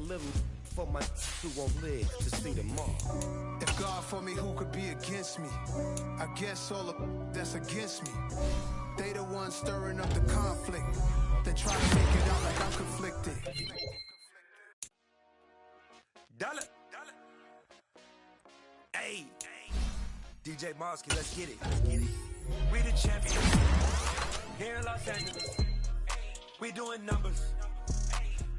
little for my who won't live to see tomorrow. If God for me, who could be against me? I guess all of that's against me. They the ones stirring up the conflict. They try to make it out like I'm conflicted. Dollar. Hey. DJ Mosky, let's get it. We the champions. Here in Los Angeles. We doing numbers.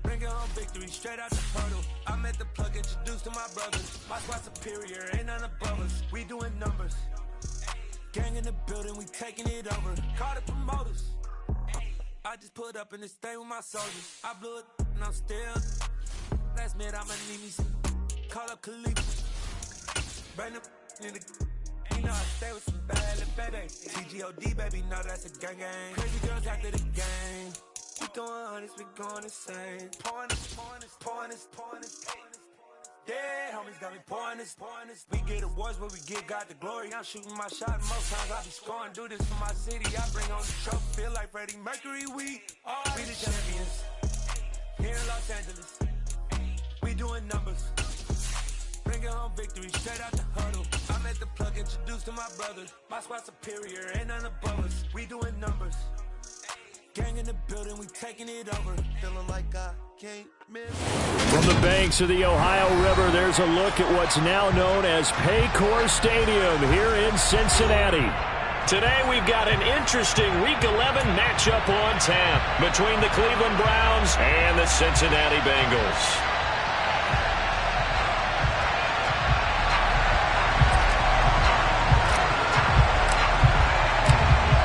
Bringing home victory straight out the portal. I'm at the plug, introduced to my brothers. My squad superior, ain't none above us. We doing numbers. Gang in the building, we taking it over. Call the promoters. I just put up in this thing with my soldiers. I blew it and I'm still. Last minute I'ma need me some. Call up Khalifa. Bring them in the. You know I stay with some bad little baby. TGOD baby, know that's a gang. Crazy girls after the game. We throwing hundreds, we going insane. Pouring this. Yeah, homies got me pouring this. We get awards, but we give God the glory. I'm shooting my shot, most times I be scoring. Do this for my city, I bring on the trophy. Feel like Freddie Mercury, we the champions. Here in Los Angeles, we doing numbers. Bringing home victory straight out the huddle. I'm at the plug, introduced to my brothers. My squad superior, ain't none above us. We doing numbers. Gang in the building, we taking it over. Feeling like I can't miss. From the banks of the Ohio River, there's a look at what's now known as Paycor Stadium here in Cincinnati. Today we've got an interesting Week 11 matchup on tap between the Cleveland Browns and the Cincinnati Bengals.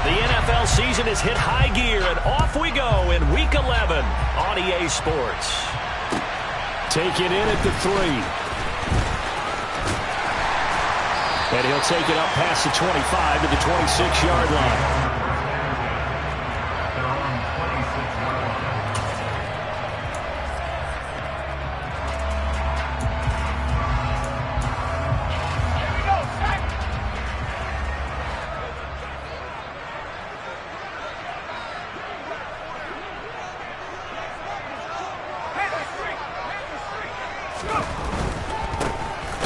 The NFL season has hit high gear, and off we go in Week 11 on EA Sports. Taken in at the 3. And he'll take it up past the 25 to the 26-yard line.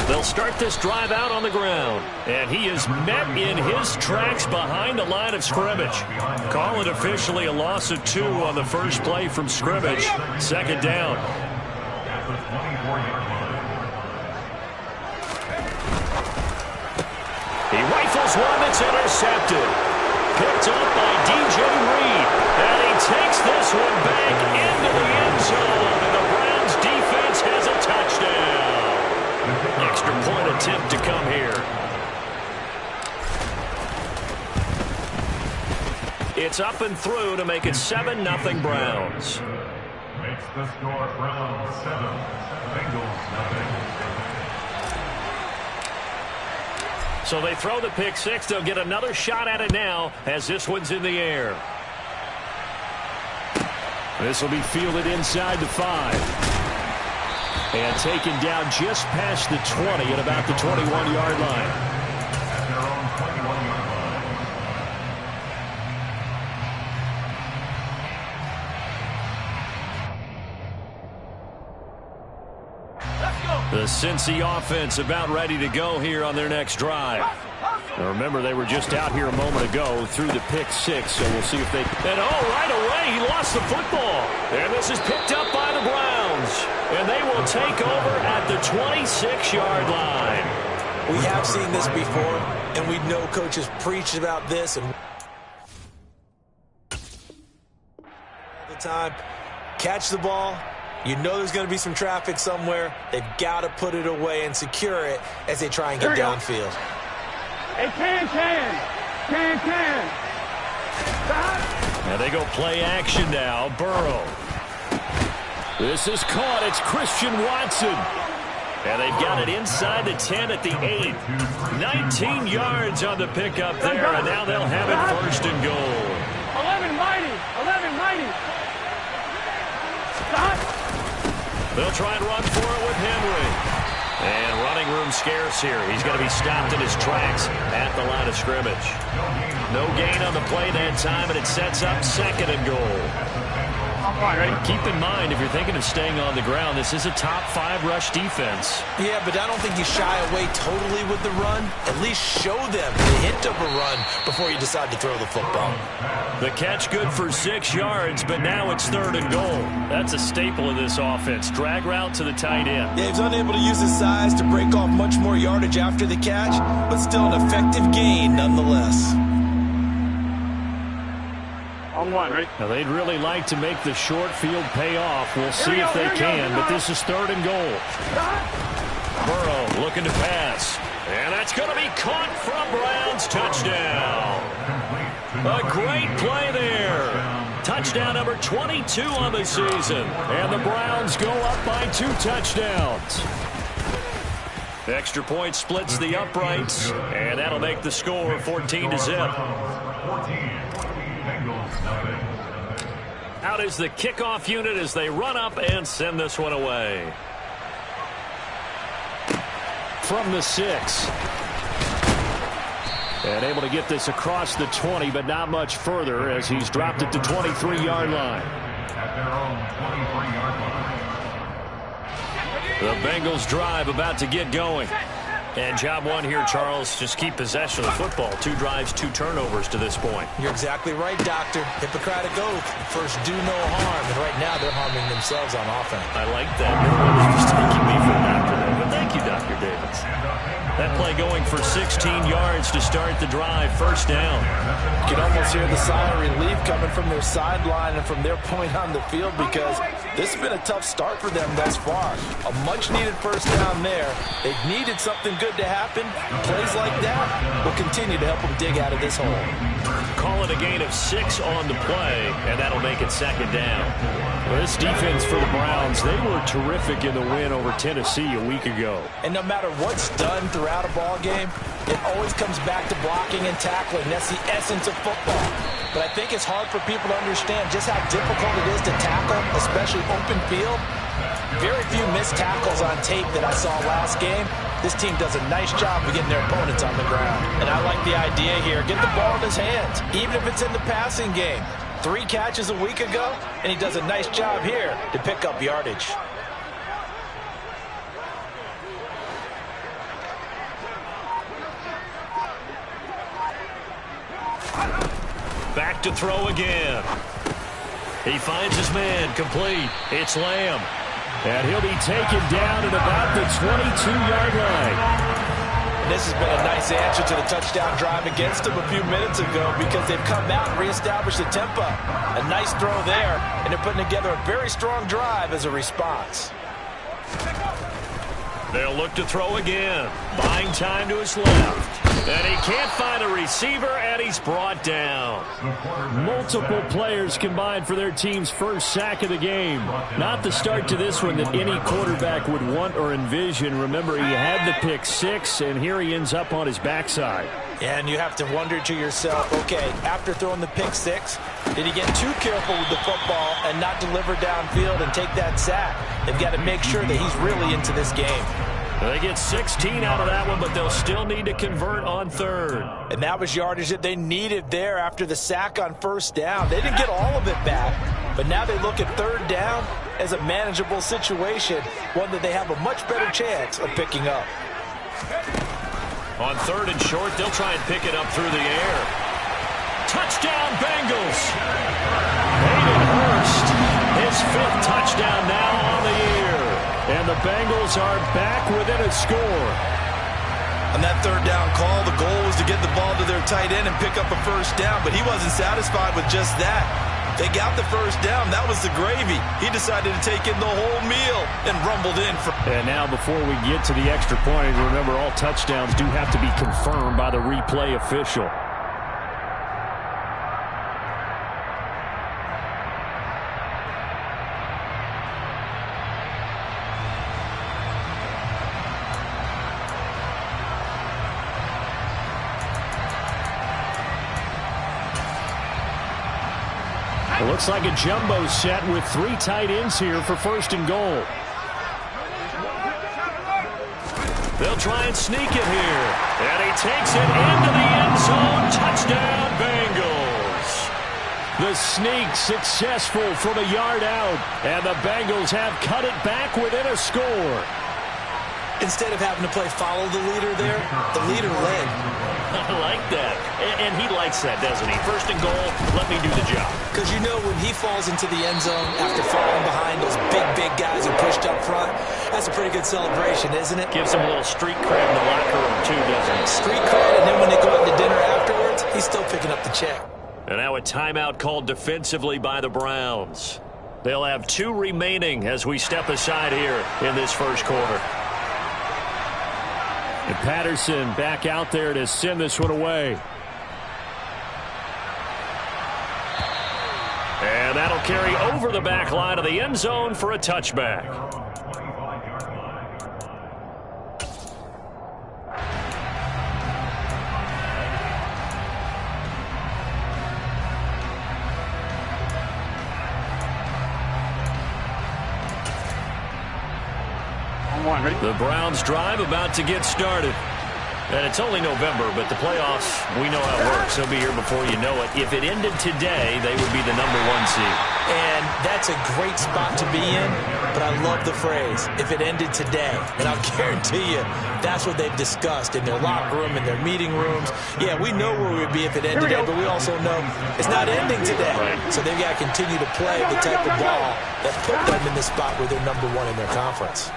They'll start this drive out on the ground, and he is met in his tracks behind the line of scrimmage. Call it officially a loss of 2 on the first play from scrimmage. Second down. He rifles one that's intercepted. Picked up by DJ Reed, and he takes this one back into the end zone, and the Browns defense has a touchdown. Extra point attempt to come here. It's up and through to make it 7-0 Browns. Makes the score Browns 7, Bengals 0. So they throw the pick six. They'll get another shot at it now as this one's in the air. This will be fielded inside the 5. And taken down just past the 20 at about the 21-yard line. At their own 21-yard line. The Cincy offense about ready to go here on their next drive. Now remember, they were just out here a moment ago through the pick six, so we'll see if they... And right away, he lost the football. And this is picked up by the Browns. And they will take over at the 26-yard line. We have seen this before, and we know coaches preach about this. And all the time, catch the ball. You know there's going to be some traffic somewhere. They've got to put it away and secure it as they try and get downfield. Hey, can. Now they go play action now. Burrow. This is caught. It's Christian Watson. And they've got it inside the 10 at the 8. 19 yards on the pickup there, and now they'll have it first and goal. 11 mighty. Stop. They'll try and run for it with Henry. And running room scarce here. He's going to be stopped in his tracks at the line of scrimmage. No gain on the play that time, and it sets up second and goal. Keep in mind, if you're thinking of staying on the ground, this is a top 5 rush defense. Yeah, but I don't think you shy away totally with the run. At least show them the hint of a run before you decide to throw the football. The catch good for 6 yards, but now it's 3rd and goal. That's a staple of this offense. Drag route to the tight end. Yeah, he's unable to use his size to break off much more yardage after the catch, but still an effective gain nonetheless. On one, right? Now, they'd really like to make the short field pay off. We'll see if they can, but this is 3rd and goal. Burrow looking to pass. And that's going to be caught from Browns. Touchdown. A great play there. Touchdown number 22 on the season. And the Browns go up by 2 touchdowns. Extra point splits the uprights, and that'll make the score 14-0. Out is the kickoff unit as they run up and send this one away. From the 6. And able to get this across the 20, but not much further as he's dropped it to 23-yard line. At their own 23-yard line. The Bengals drive about to get going. And job one here, Charles, just keep possession of the football. 2 drives, 2 turnovers to this point. You're exactly right, Doctor. Hippocratic oath. First, do no harm. And right now, they're harming themselves on offense. I like that. No one was just taking me for a doctor there. But thank you, Dr. Davis. That play going for 16 yards to start the drive. 1st down. You can almost hear the sigh of relief coming from their sideline and from their point on the field because this has been a tough start for them thus far. A much-needed 1st down there. They've needed something good to happen. Plays like that will continue to help them dig out of this hole. Call it a gain of 6 on the play, and that'll make it 2nd down. Well, this defense for the Browns, they were terrific in the win over Tennessee a week ago. And no matter what's done throughout a ball game, it always comes back to blocking and tackling. That's the essence of football. But I think it's hard for people to understand just how difficult it is to tackle, especially open field. Very few missed tackles on tape that I saw last game. This team does a nice job of getting their opponents on the ground. And I like the idea here. Get the ball in his hands, even if it's in the passing game. 3 catches a week ago, and he does a nice job here to pick up yardage. Back to throw again. He finds his man, complete. It's Lamb. And he'll be taken down at about the 22-yard line. This has been a nice answer to the touchdown drive against them a few minutes ago because they've come out and reestablished the tempo. A nice throw there, and they're putting together a very strong drive as a response. They'll look to throw again. Buying time to his left. And he can't find a receiver, and he's brought down. Multiple players combined for their team's 1st sack of the game. Not the start to this one that any quarterback would want or envision. Remember, he had the pick 6, and here he ends up on his backside. And you have to wonder to yourself, okay, after throwing the pick 6, did he get too careful with the football and not deliver downfield and take that sack? They've got to make sure that he's really into this game. They get 16 out of that one, but they'll still need to convert on 3rd. And that was yardage that they needed there after the sack on 1st down. They didn't get all of it back, but now they look at 3rd down as a manageable situation, one that they have a much better chance of picking up. On 3rd and short, they'll try and pick it up through the air. Touchdown, Bengals! Hayden Hurst, his 5th touchdown now on the year. And the Bengals are back within a score. On that 3rd down call, the goal was to get the ball to their tight end and pick up a 1st down, but he wasn't satisfied with just that. They got the 1st down. That was the gravy. He decided to take in the whole meal and rumbled in. And now before we get to the extra point, remember all touchdowns do have to be confirmed by the replay official. It looks like a jumbo set with 3 tight ends here for 1st and goal. They'll try and sneak it here. And he takes it into the end zone. Touchdown, Bengals. The sneak successful from a yard out. And the Bengals have cut it back within a score. Instead of having to play follow the leader there, the leader led. I like that. And he likes that, doesn't he? First and goal, let me do the job. Because you know when he falls into the end zone after falling behind those big guys who pushed up front, that's a pretty good celebration, isn't it? Gives him a little street cred in the locker room, too, doesn't it? Street cred, and then when they go out to dinner afterwards, he's still picking up the check. And now a timeout called defensively by the Browns. They'll have 2 remaining as we step aside here in this first quarter. And Patterson back out there to send this one away. And that'll carry over the back line of the end zone for a touchback. The Browns drive about to get started. And it's only November, but the playoffs, we know how it works. They'll be here before you know it. If it ended today, they would be the #1 seed. And that's a great spot to be in, but I love the phrase, if it ended today. And I'll guarantee you, that's what they've discussed in their locker room, in their meeting rooms. Yeah, we know where we'd be if it ended today, but we also know it's not ending today. Right. So they've got to continue to play the type of ball that put them in the spot where they're #1 in their conference.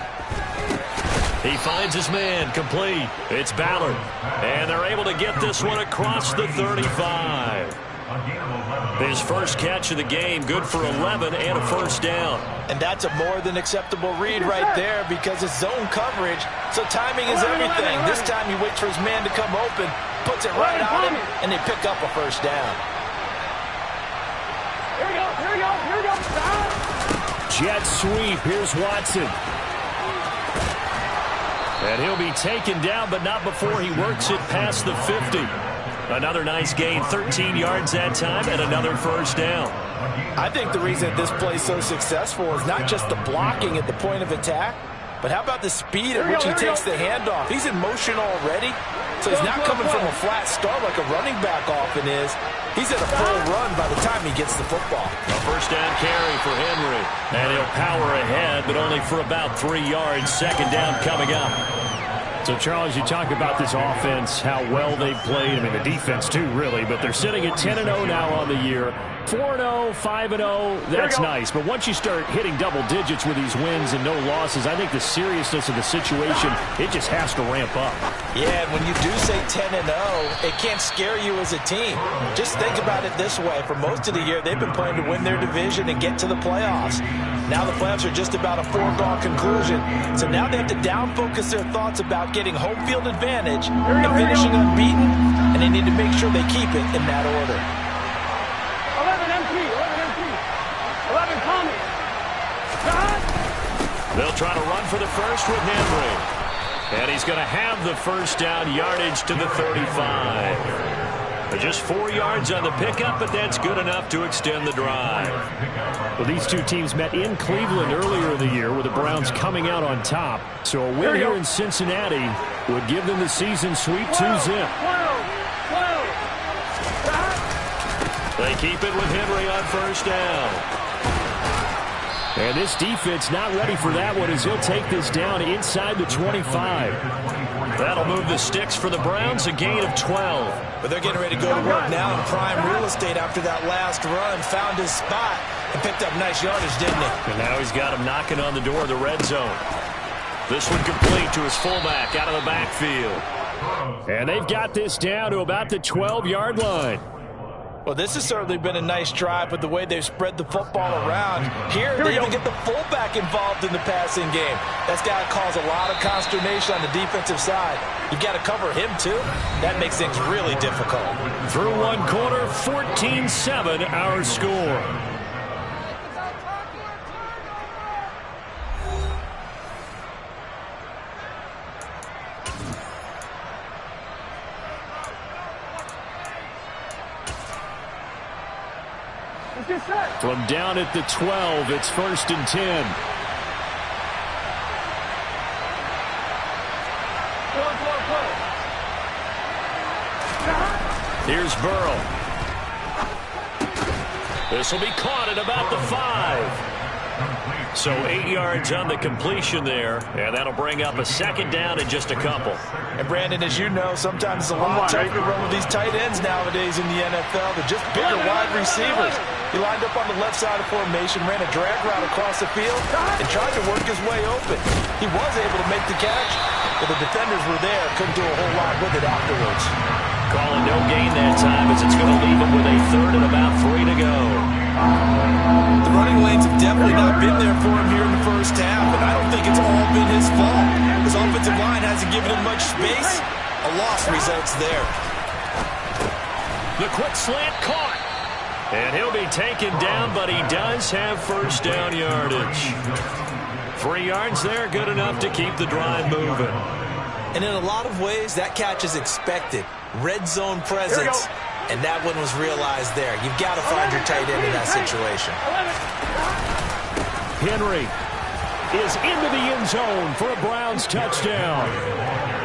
He finds his man, complete. It's Ballard. And they're able to get this one across the 35. His first catch of the game, good for 11 and a first down. And that's a more than acceptable read right there because it's zone coverage, so timing is everything. This time he waits for his man to come open, puts it right on him, and they pick up a first down. Here we go. Jet sweep. Here's Watson. And he'll be taken down, but not before he works it past the 50. Another nice gain, 13 yards that time, and another first down. I think the reason this play is so successful is not just the blocking at the point of attack, but how about the speed at which he takes the handoff? He's in motion already, so he's not coming from a flat start like a running back often is. He's at a full run by the time he gets the football. A first down carry for Henry. And he'll power ahead, but only for about 3 yards. Second down coming up. So, Charles, you talk about this offense, how well they've played. I mean, the defense, too, really. But they're sitting at 10-0 now on the year. 4-0, 5-0, that's nice. But once you start hitting double digits with these wins and no losses, I think the seriousness of the situation, it just has to ramp up. Yeah, and when you do say 10-0, it can't scare you as a team. Just think about it this way. For most of the year, they've been playing to win their division and get to the playoffs. Now the playoffs are just about a foregone conclusion. So now they have to down-focus their thoughts about getting home field advantage and finishing unbeaten, and they need to make sure they keep it in that order. 11 empty. 11 Tommy. They'll try to run for the first with Henry. And he's going to have the first down, yardage to the 35. Just 4 yards on the pickup, but that's good enough to extend the drive. Well, these two teams met in Cleveland earlier in the year with the Browns coming out on top. So a win here in Cincinnati would give them the season sweep 2-zip. They keep it with Henry on first down. And this defense not ready for that one as he'll take this down inside the 25. That'll move the sticks for the Browns, a gain of 12. But they're getting ready to go to work now in prime real estate after that last run. Found his spot and picked up nice yardage, didn't he? And now he's got him knocking on the door of the red zone. This one complete to his fullback out of the backfield. And they've got this down to about the 12-yard line. Well, this has certainly been a nice drive with the way they've spread the football around. Here they even get the fullback involved in the passing game. That's got to cause a lot of consternation on the defensive side. You've got to cover him, too. That makes things really difficult. Through one quarter, 14-7 our score. From down at the 12, it's 1st and 10. Here's Burrow. This will be caught at about the 5. So 8 yards on the completion there, and that'll bring up a second down in just a couple. And Brandon, as you know, sometimes it's a little tougher to run with these tight ends nowadays in the NFL. They're just bigger wide receivers. He lined up on the left side of formation, ran a drag route across the field, and tried to work his way open. He was able to make the catch, but the defenders were there, couldn't do a whole lot with it afterwards. Calling no gain that time as it's going to leave him with a third and about 3 to go. The running lanes have definitely not been there for him here in the first half, and I don't think it's all been his fault. His offensive line hasn't given him much space. A loss results there. The quick slant caught. And he'll be taken down, but he does have first down yardage. 3 yards there, good enough to keep the drive moving. And in a lot of ways, that catch is expected. Red zone presence, and that one was realized there. You've got to find your tight end in that situation. Henry is into the end zone for a Browns touchdown.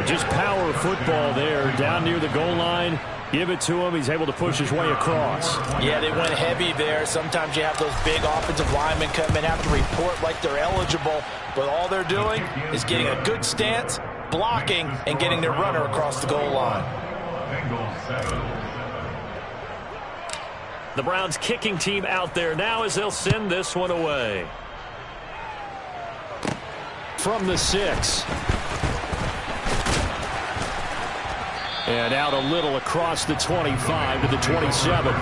Just power football there, down near the goal line. Give it to him. He's able to push his way across. Yeah, they went heavy there. Sometimes you have those big offensive linemen come in, have to report like they're eligible, but all they're doing is getting a good stance, blocking, and getting their runner across the goal line. The Browns kicking team out there now as they'll send this one away. From the 6. And out a little across the 25 to the 27.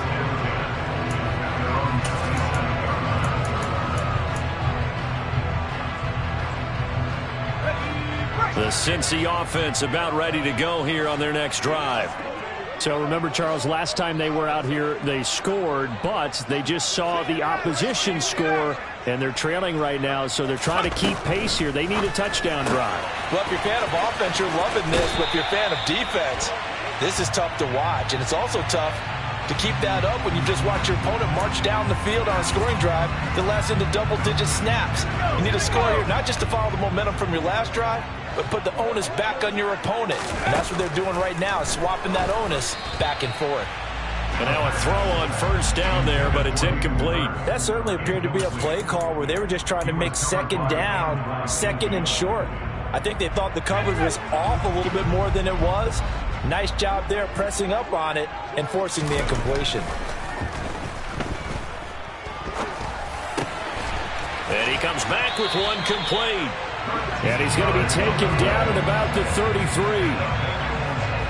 The Cincy offense about ready to go here on their next drive. So remember, Charles, last time they were out here, they scored, but they just saw the opposition score, and they're trailing right now, so they're trying to keep pace here. They need a touchdown drive. Well, if you're a fan of offense, you're loving this, but if you're a fan of defense, this is tough to watch, and it's also tough to keep that up when you just watch your opponent march down the field on a scoring drive that lasts into double-digit snaps. You need a score here, not just to follow the momentum from your last drive, but put the onus back on your opponent. And that's what they're doing right now, swapping that onus back and forth. And now a throw on first down there, but it's incomplete. That certainly appeared to be a play call where they were just trying to make second down, second and short. I think they thought the coverage was off a little bit more than it was. Nice job there pressing up on it and forcing the incompletion. And he comes back with one complete. And he's going to be taken down at about the 33.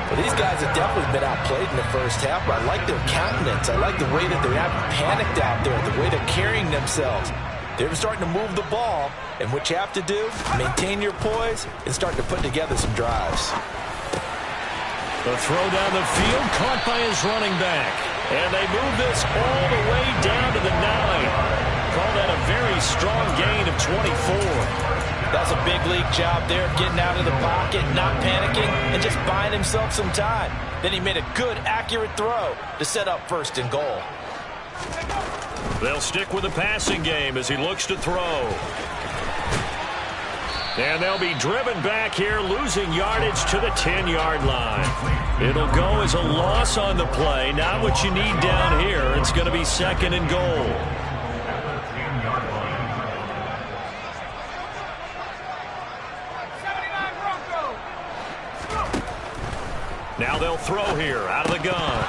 Well, these guys have definitely been outplayed in the first half, but I like their countenance. I like the way that they haven't panicked out there, the way they're carrying themselves. They're starting to move the ball, and what you have to do, maintain your poise and start to put together some drives. The throw down the field, caught by his running back. And they move this all the way down to the 9. Call that a very strong gain of 24. That's a big league job there, getting out of the pocket, not panicking, and just buying himself some time. Then he made a good, accurate throw to set up first and goal. They'll stick with the passing game as he looks to throw. And they'll be driven back here, losing yardage to the 10-yard line. It'll go as a loss on the play. Not what you need down here. It's going to be second and goal. Now they'll throw here out of the gun.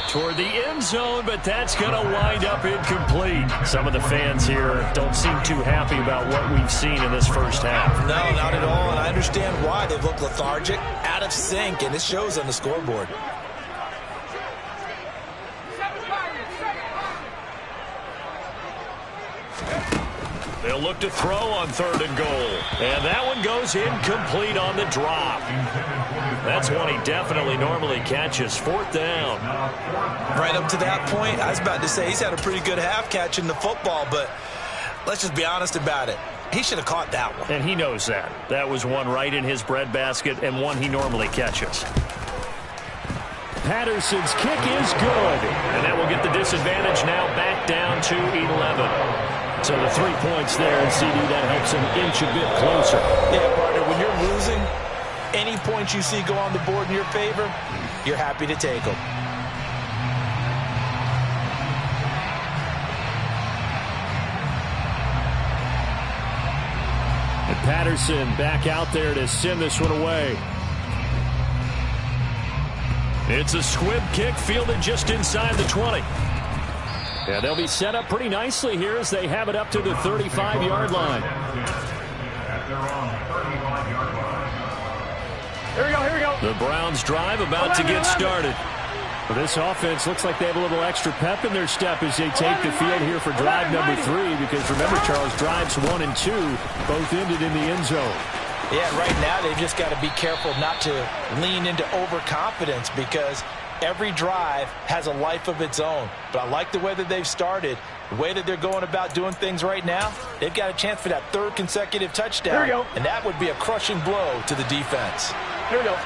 Toward the end zone, but that's going to wind up incomplete. Some of the fans here don't seem too happy about what we've seen in this first half. No, not at all, and I understand why. They've looked lethargic, out of sync, and it shows on the scoreboard. They'll look to throw on third and goal. And that one goes incomplete on the drop. That's one he definitely normally catches. Fourth down. Right up to that point, I was about to say he's had a pretty good half catching the football, but let's just be honest about it. He should have caught that one. And he knows that. That was one right in his breadbasket and one he normally catches. Patterson's kick is good. And that will get the disadvantage now back down to 11. So the 3 points there, and CD, that helps him inch a bit closer. Yeah, partner, when you're losing, any points you see go on the board in your favor, you're happy to take them. Patterson back out there to send this one away. It's a squib kick fielded just inside the 20. Yeah, they'll be set up pretty nicely here as they have it up to the 35-yard line. Here we go, here we go. The Browns drive about to get started. Well, this offense looks like they have a little extra pep in their step as they take the field here for drive number 3, because remember, Charles, drives 1 and 2 both ended in the end zone. Yeah, right now they've just got to be careful not to lean into overconfidence, because every drive has a life of its own. But I like the way that they've started, the way that they're going about doing things right now. They've got a chance for that 3rd consecutive touchdown, Here we go. and that would be a crushing blow to the defense. Here we go.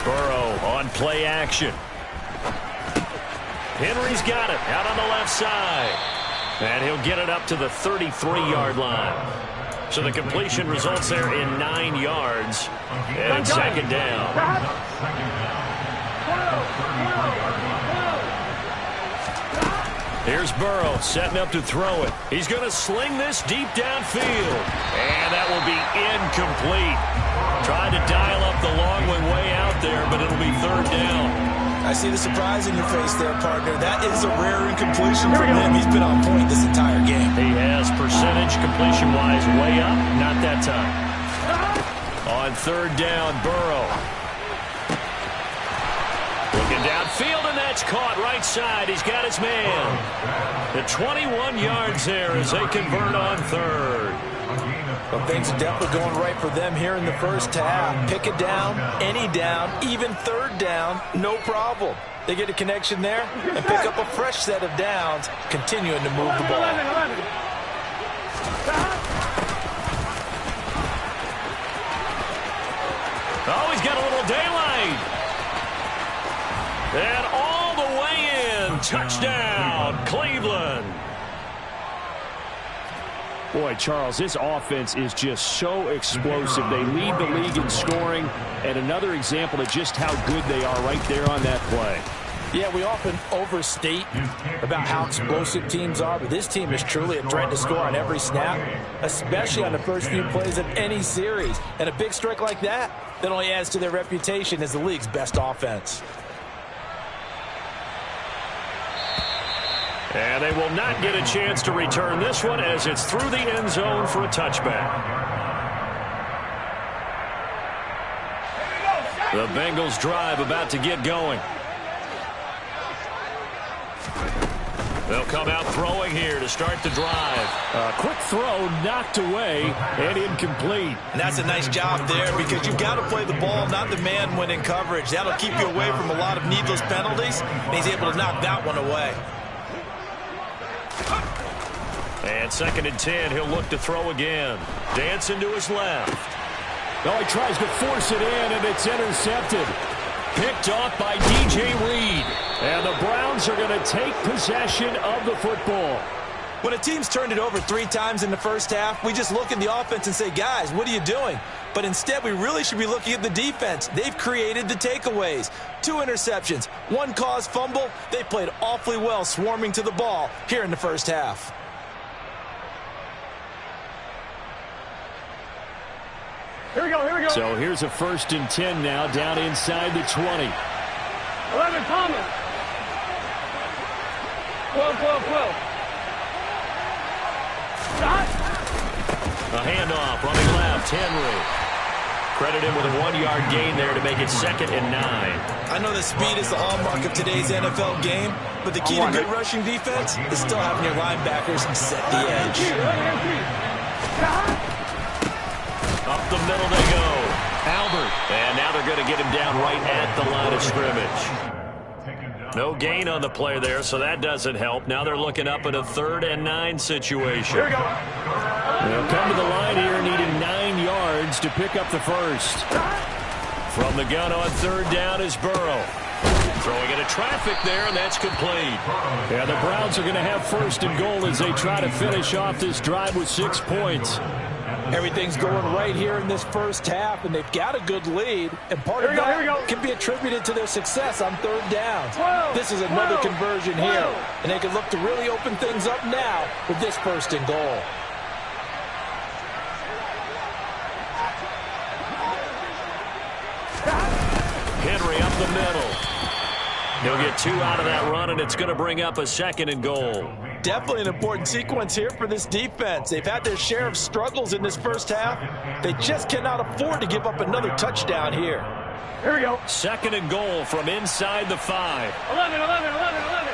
Burrow on play action. Henry's got it out on the left side. And he'll get it up to the 33-yard line. So the completion results there in 9 yards. And it's 2nd down. Here's Burrow setting up to throw it. He's going to sling this deep downfield. And that will be incomplete. Tried to dial up the long way out there, but it'll be 3rd down. I see the surprise in your face there, partner. That is a rare incompletion from him. He's been on point this entire game. He has percentage completion-wise way up. Not that time. On 3rd down, Burrow. Looking downfield, and that's caught right side. He's got his man. The 21 yards there as they convert on 3rd. Well, things are definitely going right for them here in the first half. Pick it down, any down, even 3rd down, no problem. They get a connection there and pick up a fresh set of downs, continuing to move the ball. Oh, he's got a little daylight. And all the way in. Touchdown, Cleveland. Boy, Charles, this offense is just so explosive. They lead the league in scoring, and another example of just how good they are right there on that play. Yeah, we often overstate about how explosive teams are, but this team is truly a threat to score on every snap, especially on the first few plays of any series. And a big strike like that only adds to their reputation as the league's best offense. And they will not get a chance to return this one as it's through the end zone for a touchback. The Bengals drive about to get going. They'll come out throwing here to start the drive. A quick throw knocked away and incomplete. And that's a nice job there, because you've got to play the ball, not the man when in coverage. That'll keep you away from a lot of needless penalties, and he's able to knock that one away. And 2nd and 10, he'll look to throw again. Dancing to his left. Oh, he tries to force it in, and it's intercepted. Picked off by DJ Reed. And the Browns are going to take possession of the football. When a team's turned it over 3 times in the first half, we just look at the offense and say, guys, what are you doing? But instead, we really should be looking at the defense. They've created the takeaways. 2 interceptions, 1 caused fumble. They played awfully well swarming to the ball here in the first half. Here we go, here we go. So here's a 1st and 10 now down inside the 20. 11 Thomas. 12. Shot. A handoff, running left, Henry. Credit him with a 1-yard gain there to make it 2nd and 9. I know that speed is the hallmark of today's NFL game, but the key to good rushing defense is still having your linebackers set the edge. Up the middle they go. Albert. And now they're going to get him down right at the line of scrimmage. No gain on the play there, so that doesn't help. Now they're looking up at a 3rd and 9 situation. Here we go. They'll come to the line here needing 9 yards to pick up the first. From the gun on 3rd down is Burrow. Throwing into traffic there, and that's complete. Yeah, the Browns are going to have 1st and goal as they try to finish off this drive with 6 points. Everything's going right here in this first half, and they've got a good lead. And part of that can be attributed to their success on 3rd down. This is another conversion here, and they can look to really open things up now with this 1st and goal. the middle. He'll get 2 out of that run, and it's going to bring up a 2nd and goal. Definitely an important sequence here for this defense. They've had their share of struggles in this first half. They just cannot afford to give up another touchdown here. Here we go. 2nd and goal from inside the 5. 11, 11, 11, 11.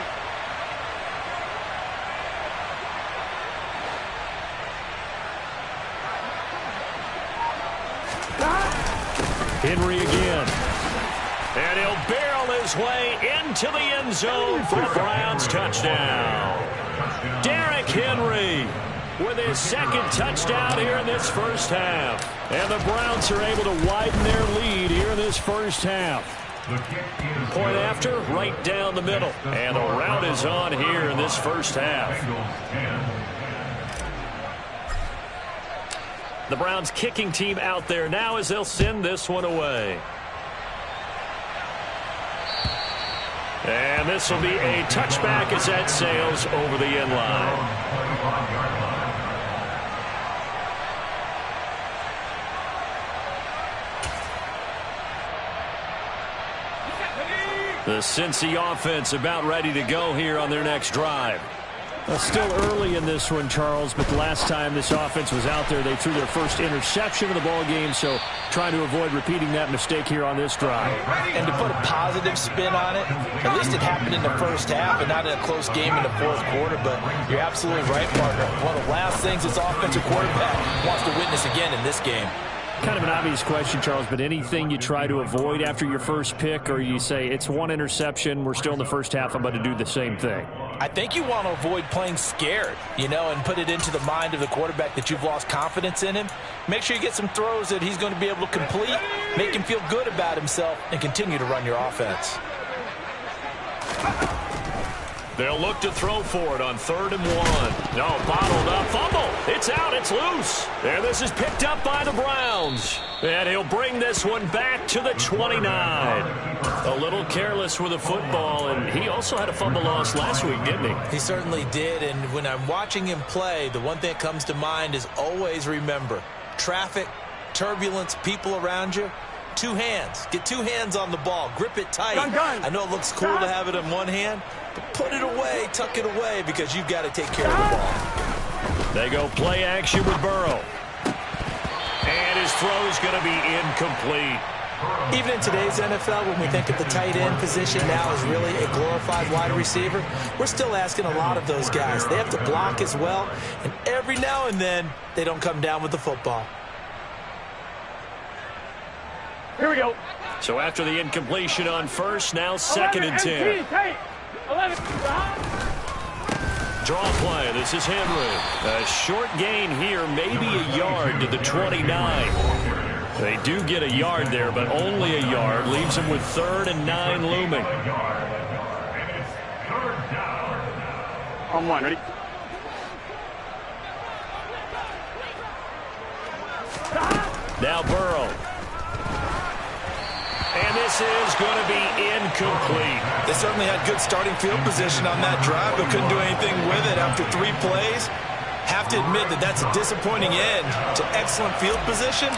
Henry again. And he'll barrel his way into the end zone for a Browns touchdown. Derrick Henry with his 2nd touchdown here in this first half. And the Browns are able to widen their lead here in this first half. Point after, right down the middle. And the route is on here in this first half. The Browns kicking team out there now as they'll send this one away. And this will be a touchback as that sails over the end line. The Cincy offense about ready to go here on their next drive. Still early in this one, Charles, but the last time this offense was out there, they threw their first interception of the ball game, so trying to avoid repeating that mistake here on this drive. And to put a positive spin on it, at least it happened in the first half and not in a close game in the fourth quarter, but you're absolutely right, partner. One of the last things this offensive quarterback wants to witness again in this game. Kind of an obvious question, Charles, but anything you try to avoid after your first pick, or you say it's one interception, we're still in the first half, I'm about to do the same thing? I think you want to avoid playing scared, and put it into the mind of the quarterback that you've lost confidence in him. Make sure you get some throws that he's going to be able to complete, make him feel good about himself, and continue to run your offense. They'll look to throw for it on 3rd and 1. No, bottled up, fumble. It's out, it's loose. And this is picked up by the Browns. And he'll bring this one back to the 29. A little careless with the football, and he also had a fumble loss last week, didn't he? He certainly did, and when I'm watching him play, the one thing that comes to mind is always remember, traffic, turbulence, people around you, 2 hands. Get 2 hands on the ball. Grip it tight. I know it looks cool to have it in one hand, but put it away, tuck it away, because you've got to take care of the ball. They go play action with Burrow. And his throw is going to be incomplete. Even in today's NFL, when we think of the tight end position now as really a glorified wide receiver, we're still asking a lot of those guys. They have to block as well, and every now and then, they don't come down with the football. Here we go. So after the incompletion on first, now 2nd and 10. 11. Draw play. This is Henry. A short gain here, maybe a yard to the 29. They do get a yard there, but only a yard. Leaves them with 3rd and 9 looming. On 1, ready? Now Burrow. And this is going to be incomplete. They certainly had good starting field position on that drive, but couldn't do anything with it after 3 plays. Have to admit that that's a disappointing end to excellent field position.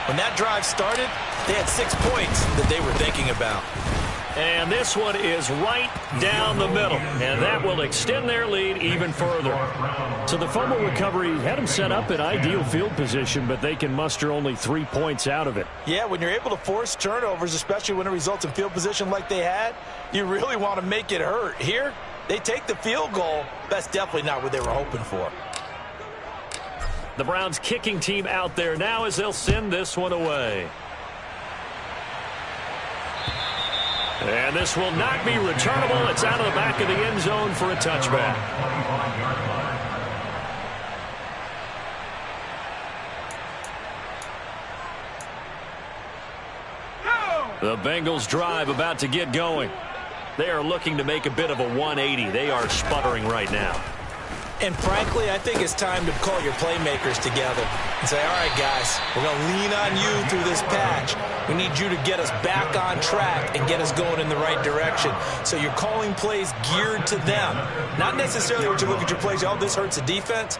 When that drive started, they had 6 points that they were thinking about. And this one is right down the middle, and that will extend their lead even further. So the fumble recovery had them set up in ideal field position, but they can muster only 3 points out of it. Yeah, when you're able to force turnovers, especially when it results in field position like they had, you really want to make it hurt. Here, they take the field goal. That's definitely not what they were hoping for. The Browns kicking team out there now as they'll send this one away. And this will not be returnable. It's out of the back of the end zone for a touchback. The Bengals drive about to get going. They are looking to make a bit of a 180. They are sputtering right now. And frankly, I think it's time to call your playmakers together and say, all right, guys, we're going to lean on you through this patch. We need you to get us back on track and get us going in the right direction. So you're calling plays geared to them. Not necessarily when you look at your plays, oh, this hurts the defense.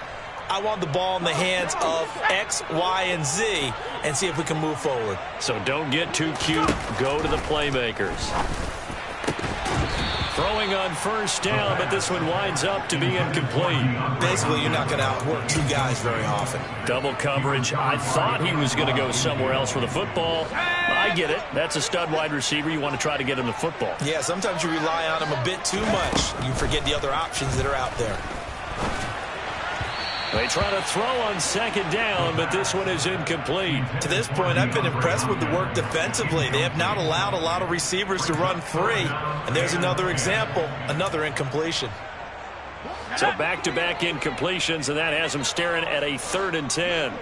I want the ball in the hands of X, Y, and Z and see if we can move forward. So don't get too cute. Go to the playmakers. Throwing on first down, but this one winds up to be incomplete. Basically, you're not going to outwork two guys very often. Double coverage. I thought he was going to go somewhere else with the football. I get it. That's a stud wide receiver. You want to try to get him the football. Yeah, sometimes you rely on him a bit too much. You forget the other options that are out there. They try to throw on second down, but this one is incomplete. To this point, I've been impressed with the work defensively. They have not allowed a lot of receivers to run free. And there's another example, another incompletion. So back-to-back incompletions, and that has him staring at a 3rd and 10.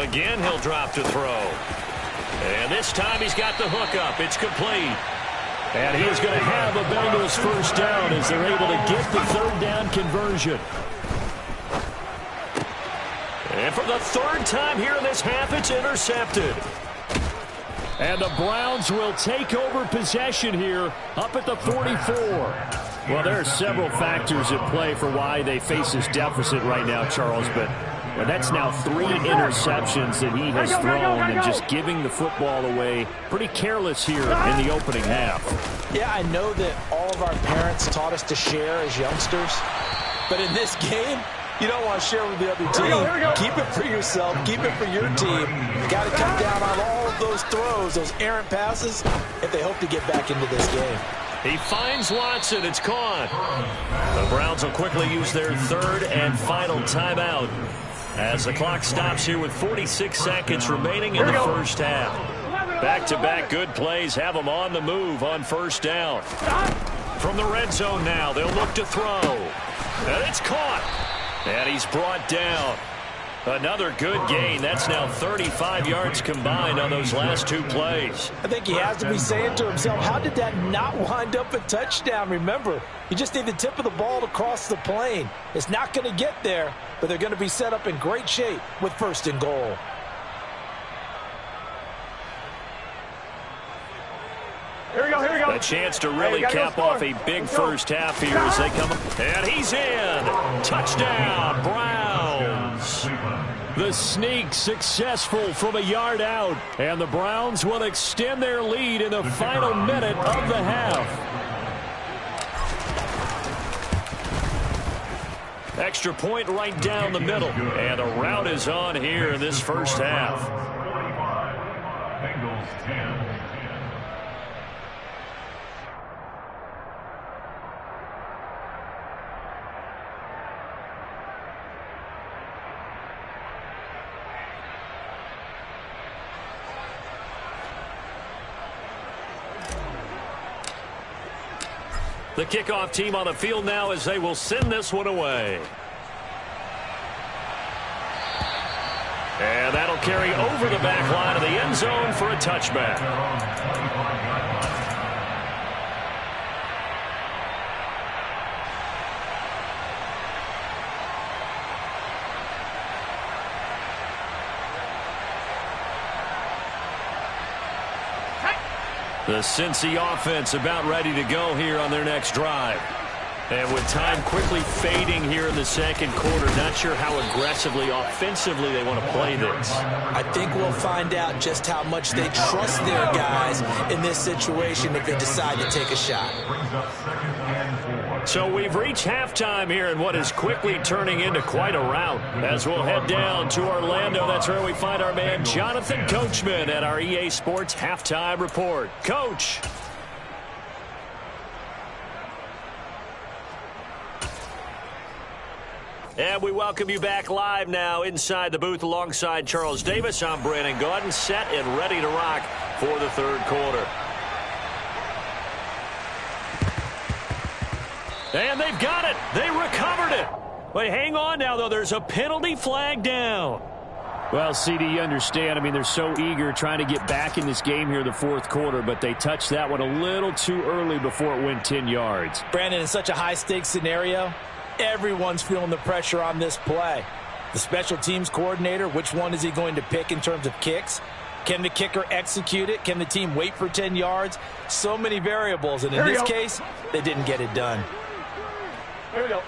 Again, he'll drop to throw. And this time he's got the hook up. It's complete. And he is going to have a Bengals first down as they're able to get the 3rd down conversion. And for the 3rd time here in this half, it's intercepted. And the Browns will take over possession here up at the 44. Well, there are several factors at play for why they face this deficit right now, Charles, but that's now 3 interceptions that he has thrown and just giving the football away pretty careless here in the opening half. Yeah, I know that all of our parents taught us to share as youngsters, but in this game, you don't want to share with the other team. Keep it for yourself. Keep it for your team. You got to come down on all of those throws, those errant passes, if they hope to get back into this game. He finds Watson. It's caught. The Browns will quickly use their 3rd and final timeout as the clock stops here with 46 seconds remaining in the first half. Back-to-back good plays have them on the move on first down. From the red zone now, they'll look to throw. And it's caught. And he's brought down. Another good gain. That's now 35 yards combined on those last 2 plays. I think he has to be saying to himself, how did that not wind up a touchdown? Remember, you just need the tip of the ball to cross the plane. It's not going to get there, but they're going to be set up in great shape with 1st and goal. Here we go, here we go. A chance to really cap off a big first half here as they come. And he's in. Touchdown, Browns. The sneak successful from a yard out. And the Browns will extend their lead in the final minute of the half. Extra point right down the middle. And the route is on here in this first half. Bengals 10. The kickoff team on the field now as they will send this one away. And that'll carry over the back line of the end zone for a touchback. The Cincy offense about ready to go here on their next drive. And with time quickly fading here in the second quarter, not sure how aggressively, offensively they want to play this. I think we'll find out just how much they trust their guys in this situation if they decide to take a shot. So we've reached halftime here in what is quickly turning into quite a rout. As we'll head down to Orlando, that's where we find our man Jonathan Coachman at our EA Sports Halftime Report. Coach. And we welcome you back live now inside the booth alongside Charles Davis. I'm Brandon Gaudin, set and ready to rock for the 3rd quarter. And they've got it. They recovered it. Wait, hang on now, though. There's a penalty flag down. Well, CD, you understand. I mean, they're so eager trying to get back in this game here in the 4th quarter, but they touched that one a little too early before it went 10 yards. Brandon, in such a high-stakes scenario, everyone's feeling the pressure on this play. The special teams coordinator, which one is he going to pick in terms of kicks? Can the kicker execute it? Can the team wait for 10 yards? So many variables, and in this case, they didn't get it done. Here we go.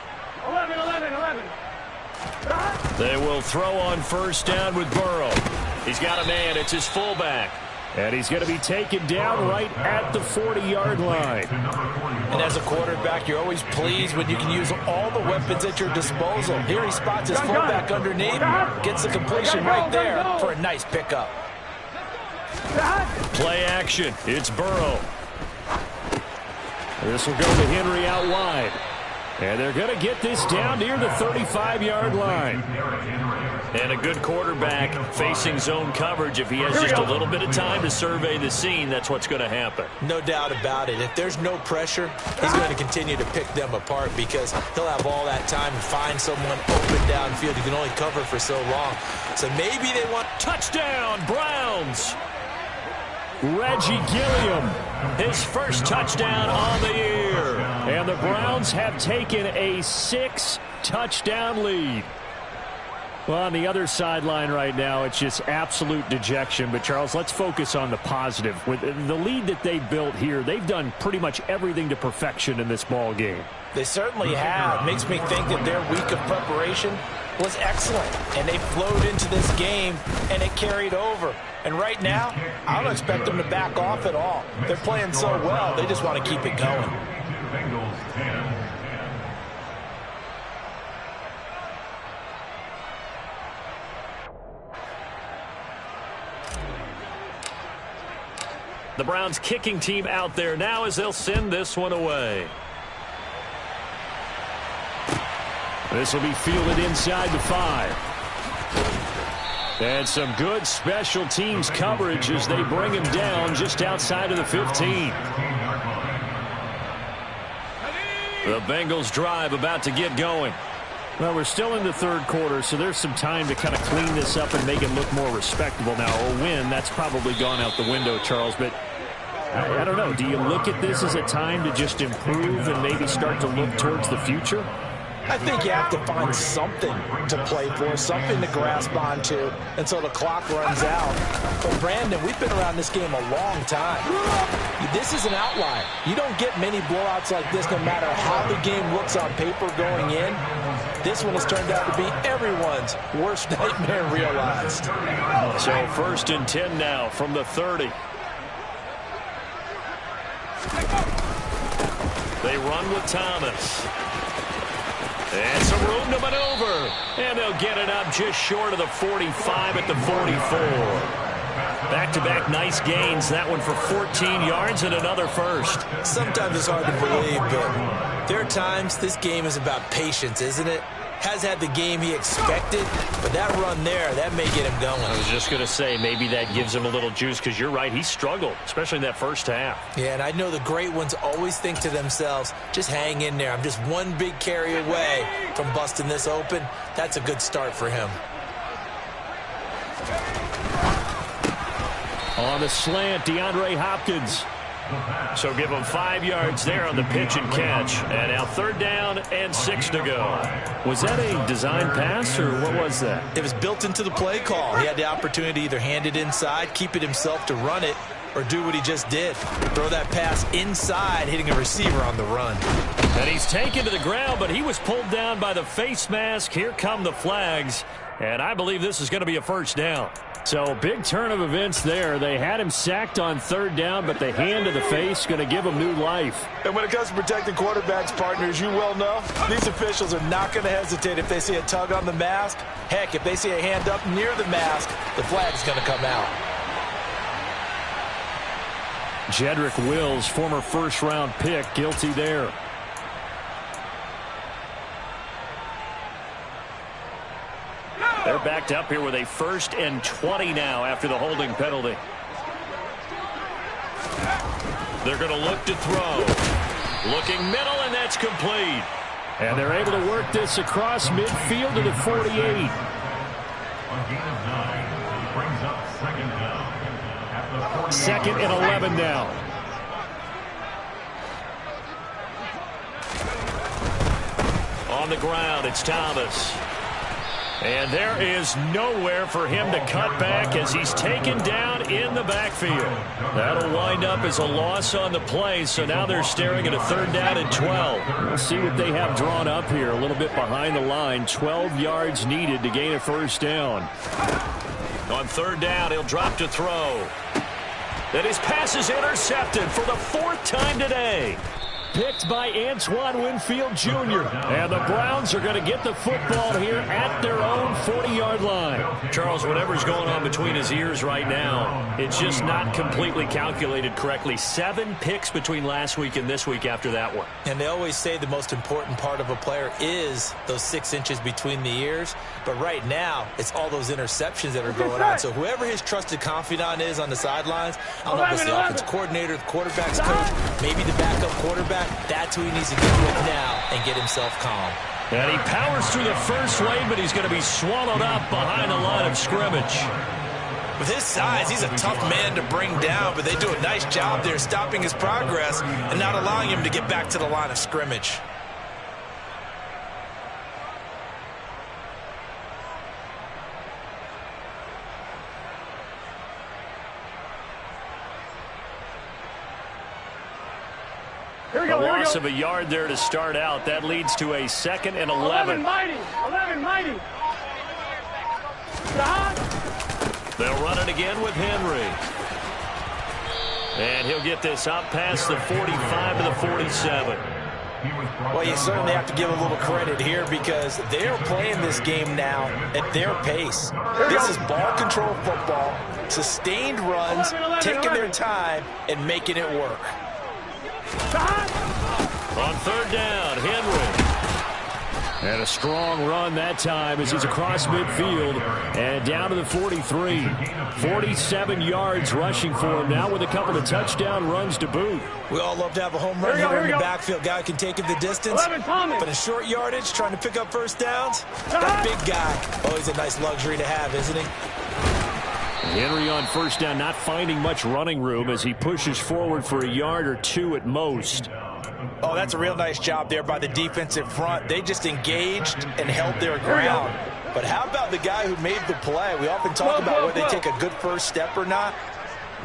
11, 11, 11. They will throw on first down with Burrow. He's got a man. It's his fullback. And he's going to be taken down right at the 40-yard line. And as a quarterback, you're always pleased when you can use all the weapons at your disposal. Here he spots his fullback underneath, gets the completion right there for a nice pickup. Play action. It's Burrow. This will go to Henry out wide. And they're going to get this down near the 35-yard line. And a good quarterback facing zone coverage. If he has just a little bit of time to survey the scene, that's what's going to happen. No doubt about it. If there's no pressure, he's going to continue to pick them apart because he'll have all that time to find someone open downfield. You can only cover for so long. So maybe they want... Touchdown, Browns! Reggie Gilliam, his first touchdown on the year. And the Browns have taken a 6-touchdown lead. Well, on the other sideline right now, it's just absolute dejection. But, Charles, let's focus on the positive. With the lead that they built here, they've done pretty much everything to perfection in this ball game. They certainly have. Makes me think that their week of preparation was excellent. And they flowed into this game, and it carried over. And right now, I don't expect them to back off at all. They're playing so well, they just want to keep it going. Bengals 10. The Browns kicking team out there now as they'll send this one away. This will be fielded inside the 5. And some good special teams coverage as they bring him down just outside of the 15. The Bengals drive about to get going. Well, we're still in the third quarter, so there's some time to kind of clean this up and make it look more respectable. Now, a win, that's probably gone out the window, Charles, but I don't know. Do you look at this as a time to just improve and maybe start to look towards the future? I think you have to find something to play for, something to grasp onto until the clock runs out. But, Brandon, we've been around this game a long time. This is an outlier. You don't get many blowouts like this no matter how the game looks on paper going in. This one has turned out to be everyone's worst nightmare realized. So 1st and 10 now from the 30. They run with Thomas. And some room to maneuver. And they'll get it up just short of the 45 at the 44. Back-to-back nice gains. That one for 14 yards and another first. Sometimes it's hard to believe, but there are times this game is about patience, isn't it? Has had the game he expected, but that run there, that may get him going. I was just going to say, maybe that gives him a little juice, because you're right, he struggled, especially in that first half. Yeah, and I know the great ones always think to themselves, just hang in there. I'm just one big carry away from busting this open. That's a good start for him. On the slant, DeAndre Hopkins. So give him 5 yards there on the pitch and catch. And now 3rd down and 6 to go. Was that a design pass, or what was that? It was built into the play call. He had the opportunity to either hand it inside, keep it himself to run it, or do what he just did. Throw that pass inside, hitting a receiver on the run. And he's taken to the ground, but he was pulled down by the face mask. Here come the flags. And I believe this is going to be a 1st down. So big turn of events there. They had him sacked on 3rd down, but the hand to the face going to give him new life. And when it comes to protecting quarterbacks, partners, you well know, these officials are not going to hesitate if they see a tug on the mask. Heck, if they see a hand up near the mask, the flag's going to come out. Jedrick Wills, former 1st-round pick, guilty there. They're backed up here with a 1st and 20 now after the holding penalty. They're going to look to throw. Looking middle, and that's complete. And they're able to work this across midfield to the 48. On gain of 9, brings up 2nd down. At the 2nd and 11 now. On the ground, it's Thomas. And there is nowhere for him to cut back as he's taken down in the backfield. That'll wind up as a loss on the play, so now they're staring at a 3rd down and 12. We'll see what they have drawn up here. A little bit behind the line. 12 yards needed to gain a 1st down. On 3rd down, he'll drop to throw. And his pass is intercepted for the 4th time today. Picked by Antoine Winfield Jr. And the Browns are going to get the football here at their own 40-yard line. Charles, whatever's going on between his ears right now, it's just not completely calculated correctly. 7 picks between last week and this week after that one. And they always say the most important part of a player is those 6 inches between the ears. But right now, it's all those interceptions that are going on. So whoever his trusted confidant is on the sidelines, I don't know if it's the offensive coordinator, the quarterback's coach, maybe the backup quarterback, that's who he needs to get with now and get himself calm. And he powers through the first lane, but he's going to be swallowed up behind the line of scrimmage. With his size, he's a tough man to bring down, but they do a nice job there stopping his progress and not allowing him to get back to the line of scrimmage. A loss of a yard there to start out. That leads to a 2nd and 11. 11 mighty. They'll run it again with Henry. And he'll get this up past the 45 to the 47. Well, you certainly have to give a little credit here because they're playing this game now at their pace. This is ball control football, sustained runs, taking their time, and making it work. On 3rd down, Henry. And a strong run that time as he's across midfield and down to the 43. 47 yards rushing for him now with a couple of touchdown runs to boot. We all love to have a home run here in the backfield. Guy can take it the distance. But in short yardage, trying to pick up 1st downs, that big guy, always a nice luxury to have, isn't he? Henry on 1st down, not finding much running room as he pushes forward for a yard or 2 at most. Oh, that's a real nice job there by the defensive front. They just engaged and held their ground. But how about the guy who made the play? We often talk about whether they take a good first step or not.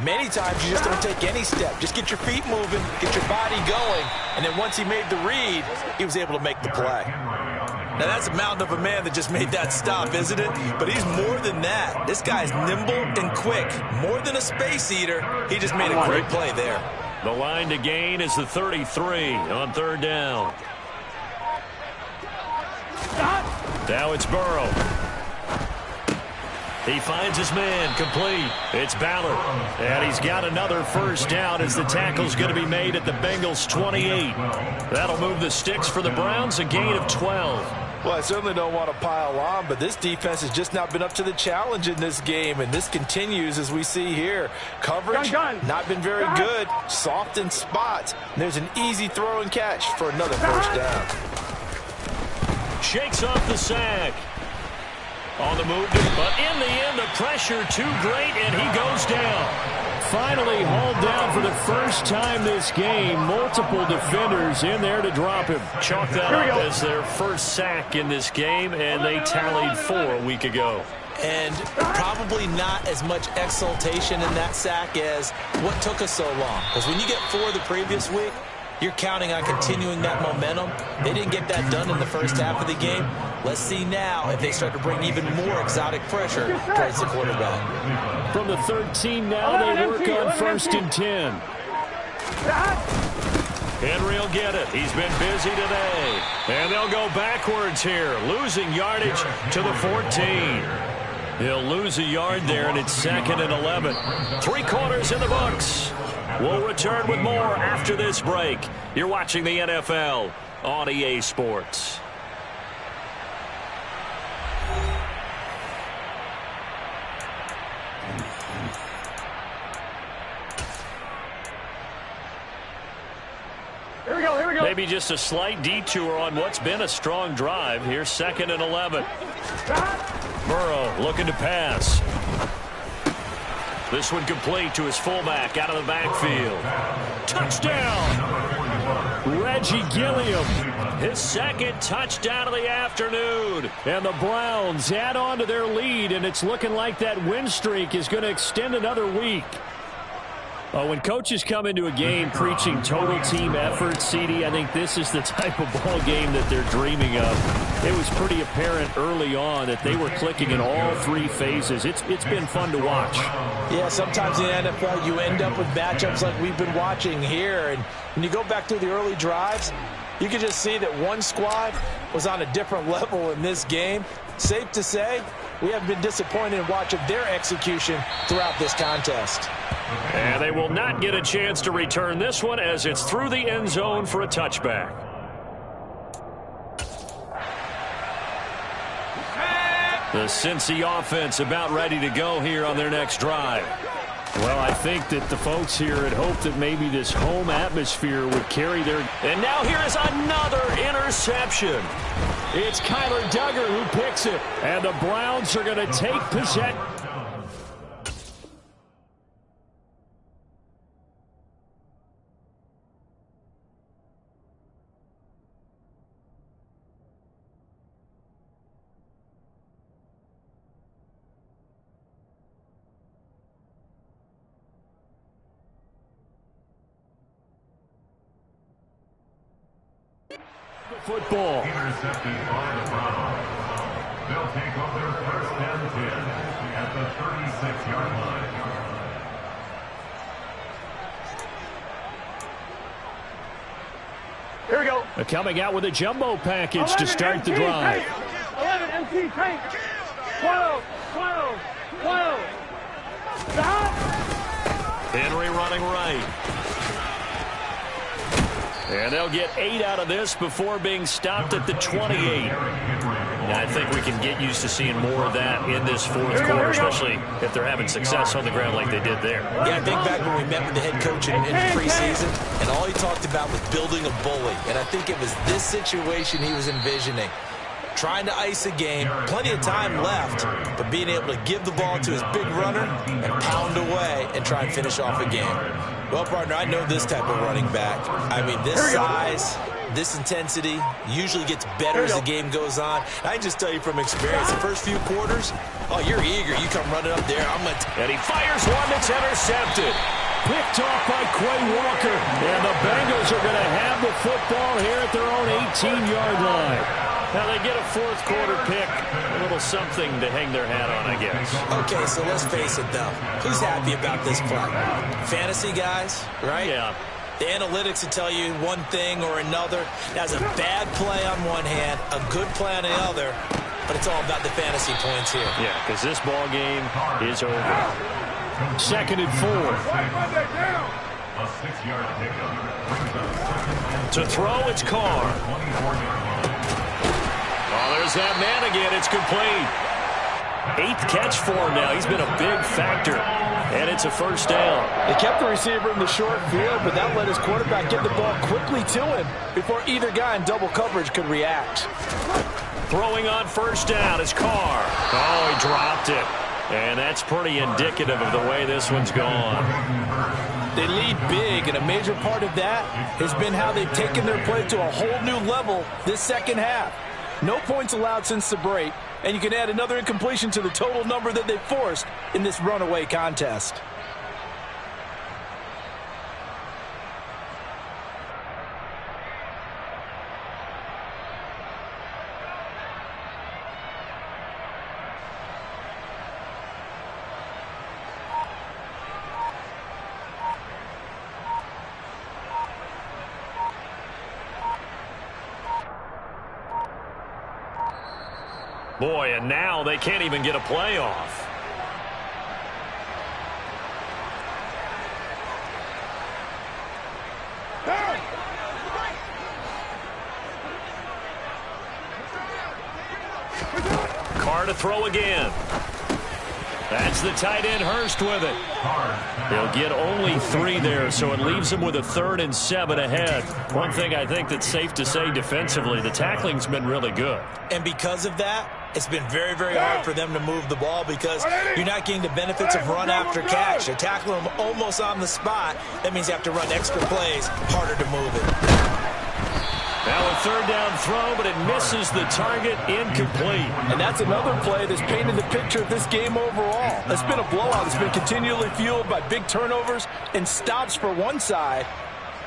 Many times you just don't take any step. Just get your feet moving, get your body going, and then once he made the read, he was able to make the play. Now, that's a mountain of a man that just made that stop, isn't it? But he's more than that. This guy's nimble and quick. More than a space eater, he just made a great play there. The line to gain is the 33 on 3rd down. Now it's Burrow. He finds his man complete. It's Ballard. And he's got another 1st down as the tackle's going to be made at the Bengals' 28. That'll move the sticks for the Browns, a gain of 12. Well, I certainly don't want to pile on, but this defense has just not been up to the challenge in this game, and this continues as we see here. Coverage, not been very good, soft in spots. And there's an easy throw and catch for another 1st down. Shakes off the sack. On the move, but in the end, the pressure too great, and he goes down. Finally hauled down for the first time this game. Multiple defenders in there to drop him. Chalk that up as their 1st sack in this game, and they tallied 4 a week ago. And probably not as much exultation in that sack as what took us so long. Because when you get 4 the previous week, you're counting on continuing that momentum. They didn't get that done in the first half of the game. Let's see now if they start to bring even more exotic pressure towards the quarterback. From the 13 now, they work on 1st and 10. Henry will get it. He's been busy today. And they'll go backwards here, losing yardage to the 14. He'll lose a yard there, and it's 2nd and 11. 3 quarters in the books. We'll return with more after this break. You're watching the NFL on EA Sports. Here we go. Maybe just a slight detour on what's been a strong drive. Here's 2nd and 11. Burrow looking to pass. This one complete to his fullback out of the backfield. Touchdown! Reggie Gilliam. his second touchdown of the afternoon. And the Browns add on to their lead, and it's looking like that win streak is going to extend another week. When coaches come into a game preaching total team effort, CD, I think this is the type of ball game that they're dreaming of. It was pretty apparent early on that they were clicking in all three phases. It's been fun to watch. Yeah, sometimes in the NFL you end up with matchups like we've been watching here. And when you go back through the early drives, you can just see that one squad was on a different level in this game. Safe to say, we have been disappointed in watching their execution throughout this contest. And they will not get a chance to return this one as it's through the end zone for a touchback. The Cincy offense about ready to go here on their next drive. Well, I think that the folks here had hoped that maybe this home atmosphere would carry their... And now here is another interception. It's Kyler Duggar who picks it. And the Browns are going to take possession. Football. Intercepted by the Browns. They'll take over first and 10 at the 36-yard line. Here we go. Coming out with a jumbo package to start the drive. 11 MC tank. 12. Stop. Henry running right. And they'll get 8 out of this before being stopped at the 28. I think we can get used to seeing more of that in this fourth quarter, especially if they're having success on the ground like they did there. Yeah, I think back when we met with the head coach in preseason, and all he talked about was building a bully. And I think it was this situation he was envisioning. Trying to ice a game, plenty of time left, but being able to give the ball to his big runner and pound away and try and finish off a game. Well, partner, I know this type of running back. I mean, this size, this intensity usually gets better as the game goes on. I can just tell you from experience, the first few quarters, oh, you're eager. You come running up there. And he fires one that's intercepted. Picked off by Quay Walker. And the Bengals are going to have the football here at their own 18-yard line. Now they get a fourth quarter pick, a little something to hang their hat on, I guess. Okay, so let's face it, though. Who's happy about this play? Fantasy guys, right? Yeah. The analytics will tell you one thing or another. That's a bad play on one hand, a good play on the other, but it's all about the fantasy points here. Yeah, because this ball game is over. 2nd and 4. A 6-yard pickup. To throw, it's Carr. Oh, there's that man again. It's complete. 8th catch for him now. He's been a big factor. And it's a first down. They kept the receiver in the short field, but that let his quarterback get the ball quickly to him before either guy in double coverage could react. Throwing on first down is Carr. Oh, he dropped it. And that's pretty indicative of the way this one's gone. They lead big, and a major part of that has been how they've taken their play to a whole new level this second half. No points allowed since the break, and you can add another incompletion to the total number that they've forced in this runaway contest. Boy, and now they can't even get a playoff. Carr to throw again. That's the tight end, Hurst, with it. They'll get only 3 there, so it leaves them with a 3rd and 7 ahead. One thing I think that's safe to say defensively, the tackling's been really good. And because of that, it's been very, very hard for them to move the ball because you're not getting the benefits of run after catch. You're tackling them almost on the spot. That means you have to run extra plays, harder to move it. Now a third down throw, but it misses the target, incomplete. And that's another play that's painted the picture of this game overall. It's been a blowout. It's been continually fueled by big turnovers and stops for one side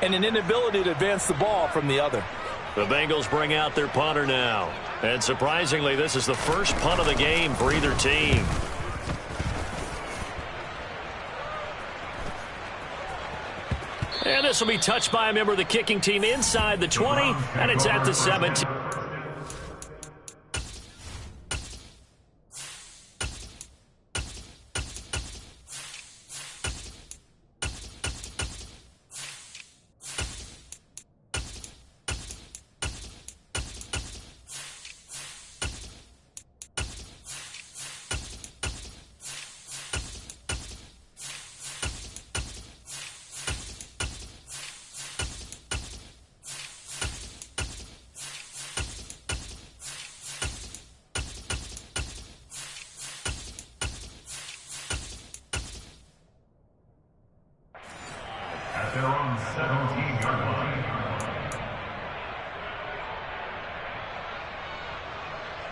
and an inability to advance the ball from the other. The Bengals bring out their punter now. And surprisingly, this is the first punt of the game for either team. And this will be touched by a member of the kicking team inside the 20, and it's at the 17. At their own 17-yard line.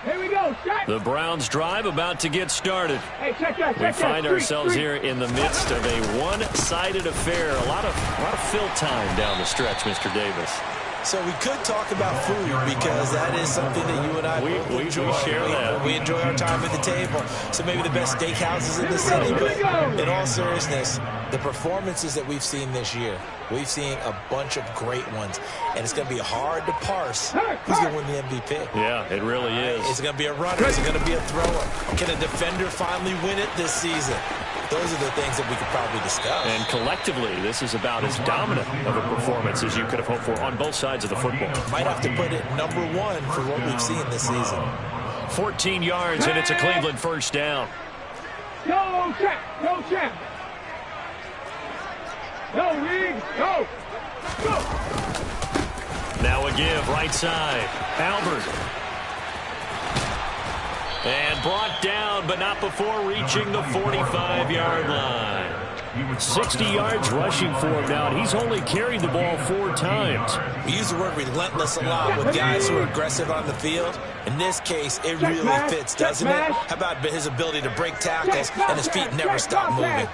Here we go. Check. The Browns drive about to get started. Hey, check that. We find ourselves here in the midst of a one-sided affair. A lot of fill time down the stretch, Mr. Davis. So we could talk about food because that is something that you and I we share that. We enjoy our time at the table. So maybe the best steakhouses in the city. But in all seriousness, the performances that we've seen this year, we've seen a bunch of great ones. And it's going to be hard to parse who's going to win the MVP. Yeah, it really is. Is it going to be a runner? Is it going to be a thrower? Can a defender finally win it this season? Those are the things that we could probably discuss. And collectively, this is about as dominant of a performance as you could have hoped for on both sides of the football. Might have to put it number one for what we've seen this season. 14 yards, and it's a Cleveland first down. No check. No check. No read. Go. Go. Now a give, right side. Albert. And brought down, but not before reaching the 45-yard line. 60 yards rushing for him now, and he's only carried the ball 4 times. We use the word relentless a lot with guys who are aggressive on the field. In this case, it really fits, doesn't it? How about his ability to break tackles and his feet never stop moving?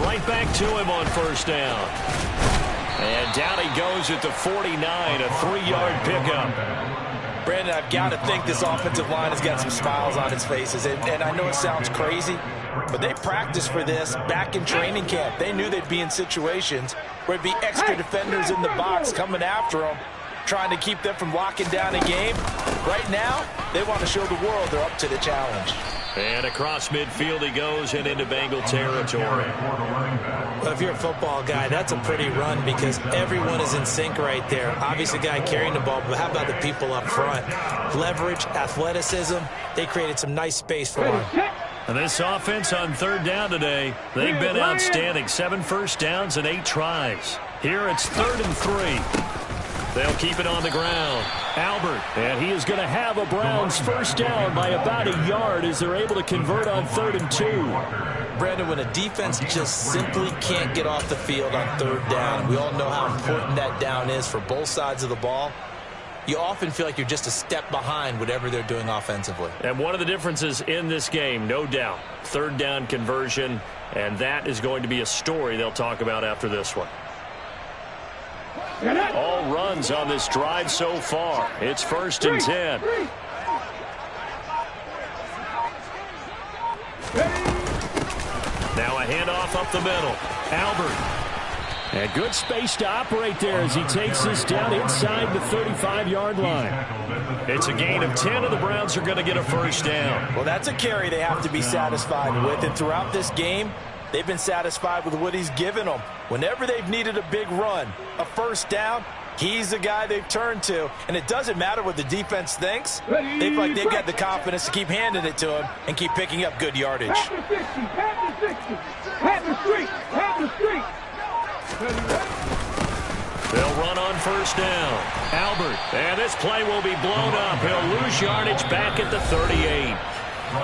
Right back to him on first down. And down he goes at the 49, a 3-yard pickup. Brandon, I've got to think this offensive line has got some smiles on its faces. And I know it sounds crazy, but they practiced for this back in training camp. They knew they'd be in situations where it'd be extra defenders in the box coming after them, trying to keep them from locking down a game. Right now, they want to show the world they're up to the challenge. And across midfield he goes and into Bengal territory. Well, if you're a football guy, that's a pretty run because everyone is in sync right there. Obviously, the guy carrying the ball, but how about the people up front? Leverage, athleticism, they created some nice space for him. And this offense on third down today, they've been outstanding. 7 first downs and 8 tries. Here it's 3rd and 3. They'll keep it on the ground. Albert, and he is going to have a Browns first down by about a yard as they're able to convert on 3rd and 2. Brandon, when a defense just simply can't get off the field on 3rd down, we all know how important that down is for both sides of the ball. You often feel like you're just a step behind whatever they're doing offensively. And one of the differences in this game, no doubt, 3rd down conversion, and that is going to be a story they'll talk about after this one. All runs on this drive so far. It's 1st and 10. Now a handoff up the middle. Albert. And good space to operate there as he takes this down inside the 35-yard line. It's a gain of 10, and the Browns are going to get a first down. Well, that's a carry they have to be satisfied with. And throughout this game, they've been satisfied with what he's given them. Whenever they've needed a big run, a first down, he's the guy they've turned to. And it doesn't matter what the defense thinks. They feel like they've got the confidence to keep handing it to him and keep picking up good yardage. Pat the 60, pat the 60, pat the street, pat the street. They'll run on first down. Albert, and this play will be blown up. He'll lose yardage back at the 38.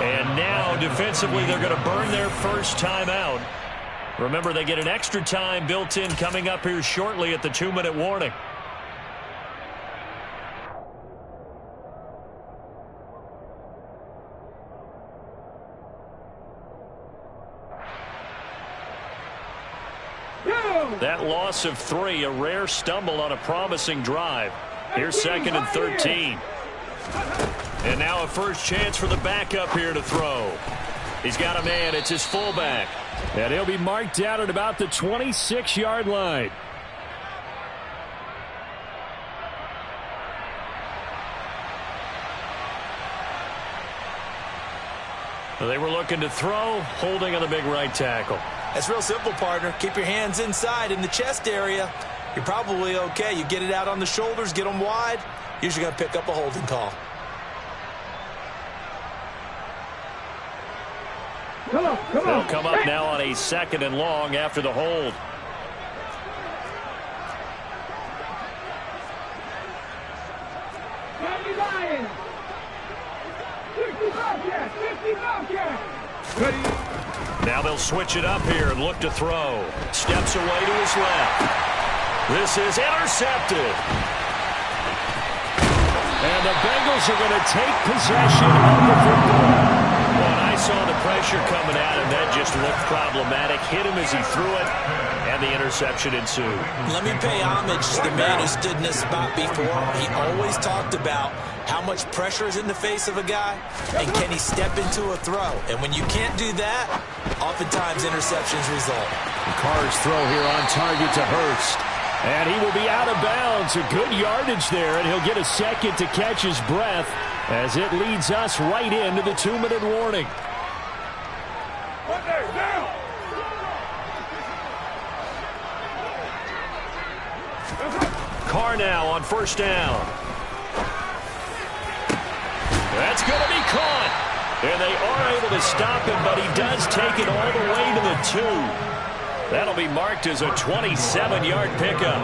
And now, defensively, they're going to burn their first time out. Remember, they get an extra time built in coming up here shortly at the 2-minute warning. That loss of 3, a rare stumble on a promising drive. Here's 2nd and 13. And now a first chance for the backup here to throw. He's got a man. It's his fullback. And he'll be marked down at about the 26-yard line. They were looking to throw, holding on the big right tackle. That's real simple, partner. Keep your hands inside in the chest area. You're probably okay. You get it out on the shoulders, get them wide. Usually going to pick up a holding call. They'll come up now on a 2nd and long after the hold. Now they'll switch it up here and look to throw. Steps away to his left. This is intercepted. And the Bengals are going to take possession of the football. When I saw the pressure coming at him, that just looked problematic. Hit him as he threw it, and the interception ensued. Let me pay homage to the man who stood in this spot before. He always talked about how much pressure is in the face of a guy, and can he step into a throw? And when you can't do that, oftentimes interceptions result. Carr's throw here on target to Hurst. And he will be out of bounds. A good yardage there, and he'll get a second to catch his breath as it leads us right into the 2-minute warning. Carr now on first down. That's going to be caught. And they are able to stop him, but he does take it all the way to the 2. That'll be marked as a 27-yard pickup.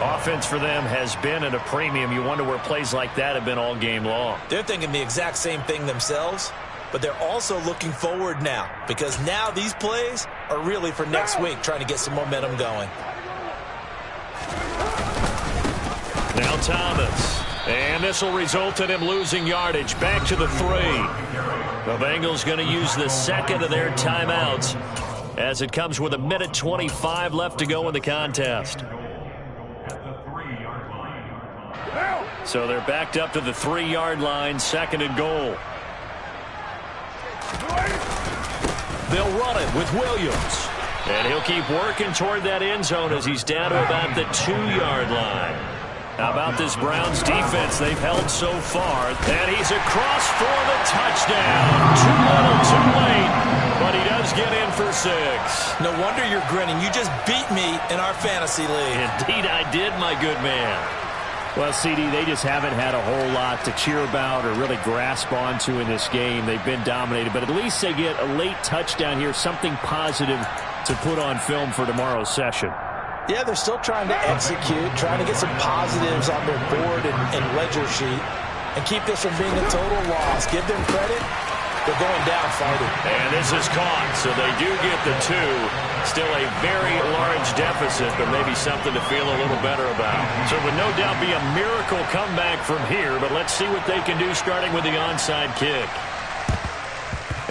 Offense for them has been at a premium. You wonder where plays like that have been all game long. They're thinking the exact same thing themselves, but they're also looking forward now, because now these plays are really for next week, trying to get some momentum going. Now Thomas. And this will result in him losing yardage. Back to the 3. The Bengals going to use the second of their timeouts as it comes with 1:25 left to go in the contest. So they're backed up to the 3-yard line, 2nd and goal. They'll run it with Williams. And he'll keep working toward that end zone as he's down to about the 2-yard line. How about this Browns defense they've held so far? And he's across for the touchdown. Too little, too late. But he does get in for 6. No wonder you're grinning. You just beat me in our fantasy league. Indeed I did, my good man. Well, CD, they just haven't had a whole lot to cheer about or really grasp onto in this game. They've been dominated, but at least they get a late touchdown here, something positive to put on film for tomorrow's session. Yeah, they're still trying to execute, trying to get some positives on their board and ledger sheet, and keep this from being a total loss. Give them credit. They're going down fighting. And this is caught, so they do get the 2. Still a very large deficit, but maybe something to feel a little better about. So it would no doubt be a miracle comeback from here, but let's see what they can do starting with the onside kick.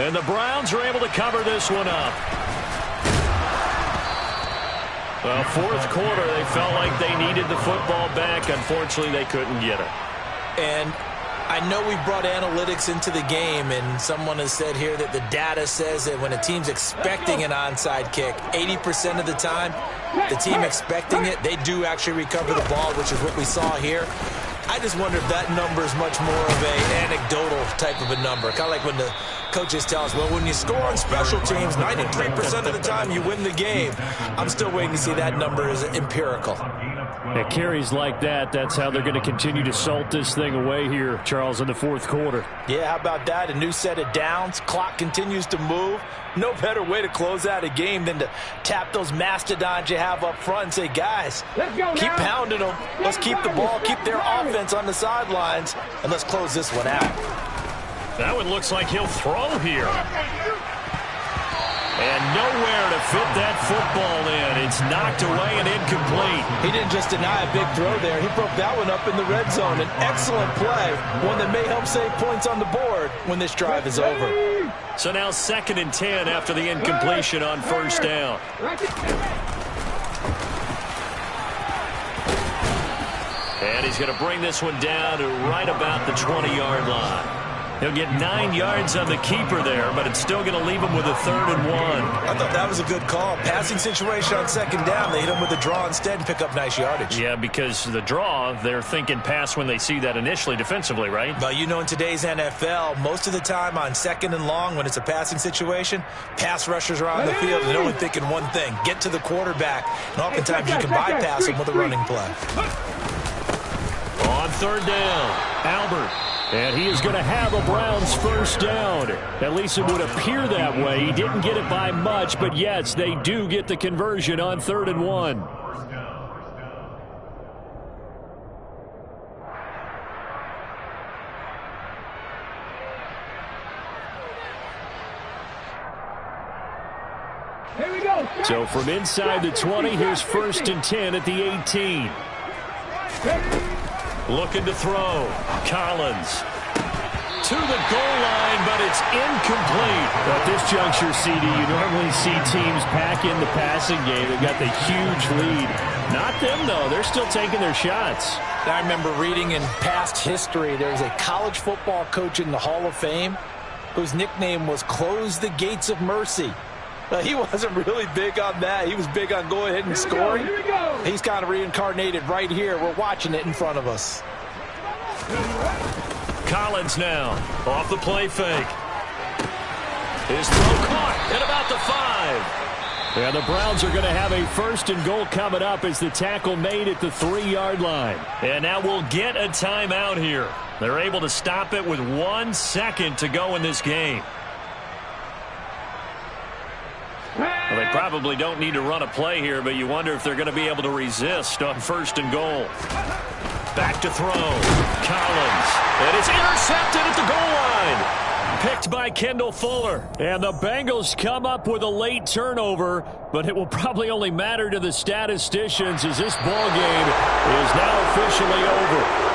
And the Browns are able to cover this one up. Well, 4th quarter, they felt like they needed the football back. Unfortunately, they couldn't get it. And I know we brought analytics into the game, and someone has said here that the data says that when a team's expecting an onside kick, 80% of the time, the team expecting it, they do actually recover the ball, which is what we saw here. I just wonder if that number is much more of an anecdotal type of a number. Kind of like when the coaches tell us, well, when you score on special teams, 93% of the time you win the game. I'm still waiting to see that number is empirical. At carries like that, that's how they're going to continue to salt this thing away here, Charles, in the 4th quarter. Yeah, how about that? A new set of downs. Clock continues to move. No better way to close out a game than to tap those mastodons you have up front and say, guys, keep pounding them. Let's keep the ball, keep their offense on the sidelines, and let's close this one out. That one looks like he'll throw here. And nowhere to fit that football in. It's knocked away and incomplete. He didn't just deny a big throw there. He broke that one up in the red zone. An excellent play, one that may help save points on the board when this drive is over. So now 2nd and 10 after the incompletion on first down. And he's going to bring this one down to right about the 20-yard line. He'll get 9 yards on the keeper there, but it's still going to leave him with a 3rd and 1. I thought that was a good call. Passing situation on 2nd down. They hit him with a draw instead and pick up nice yardage. Yeah, because the draw, they're thinking pass when they see that initially defensively, right? But you know, in today's NFL, most of the time on 2nd and long, when it's a passing situation, pass rushers are on the field and they're only thinking one thing, get to the quarterback. And oftentimes you can bypass him with a running play. On 3rd down, Albert. And he is going to have a Browns 1st down. At least it would appear that way. He didn't get it by much, but yes, they do get the conversion on 3rd and 1. Here we go. So from inside the 20, here's 1st and 10 at the 18. Looking to throw. Collins to the goal line, but it's incomplete. At this juncture, CD, you normally see teams pack in the passing game. They've got the huge lead. Not them, though. They're still taking their shots. I remember reading in past history, there's a college football coach in the Hall of Fame whose nickname was Close the Gates of Mercy. He wasn't really big on that. He was big on going ahead and scoring. He's kind of reincarnated right here. We're watching it in front of us. Collins now off the play fake. His throw caught at about the 5. And the Browns are going to have a 1st and goal coming up as the tackle made at the 3-yard line. And now we'll get a timeout here. They're able to stop it with 1 second to go in this game. Well, they probably don't need to run a play here, but you wonder if they're going to be able to resist on 1st and goal. Back to throw. Collins. And it's intercepted at the goal line. Picked by Kendall Fuller. And the Bengals come up with a late turnover, but it will probably only matter to the statisticians as this ball game is now officially over.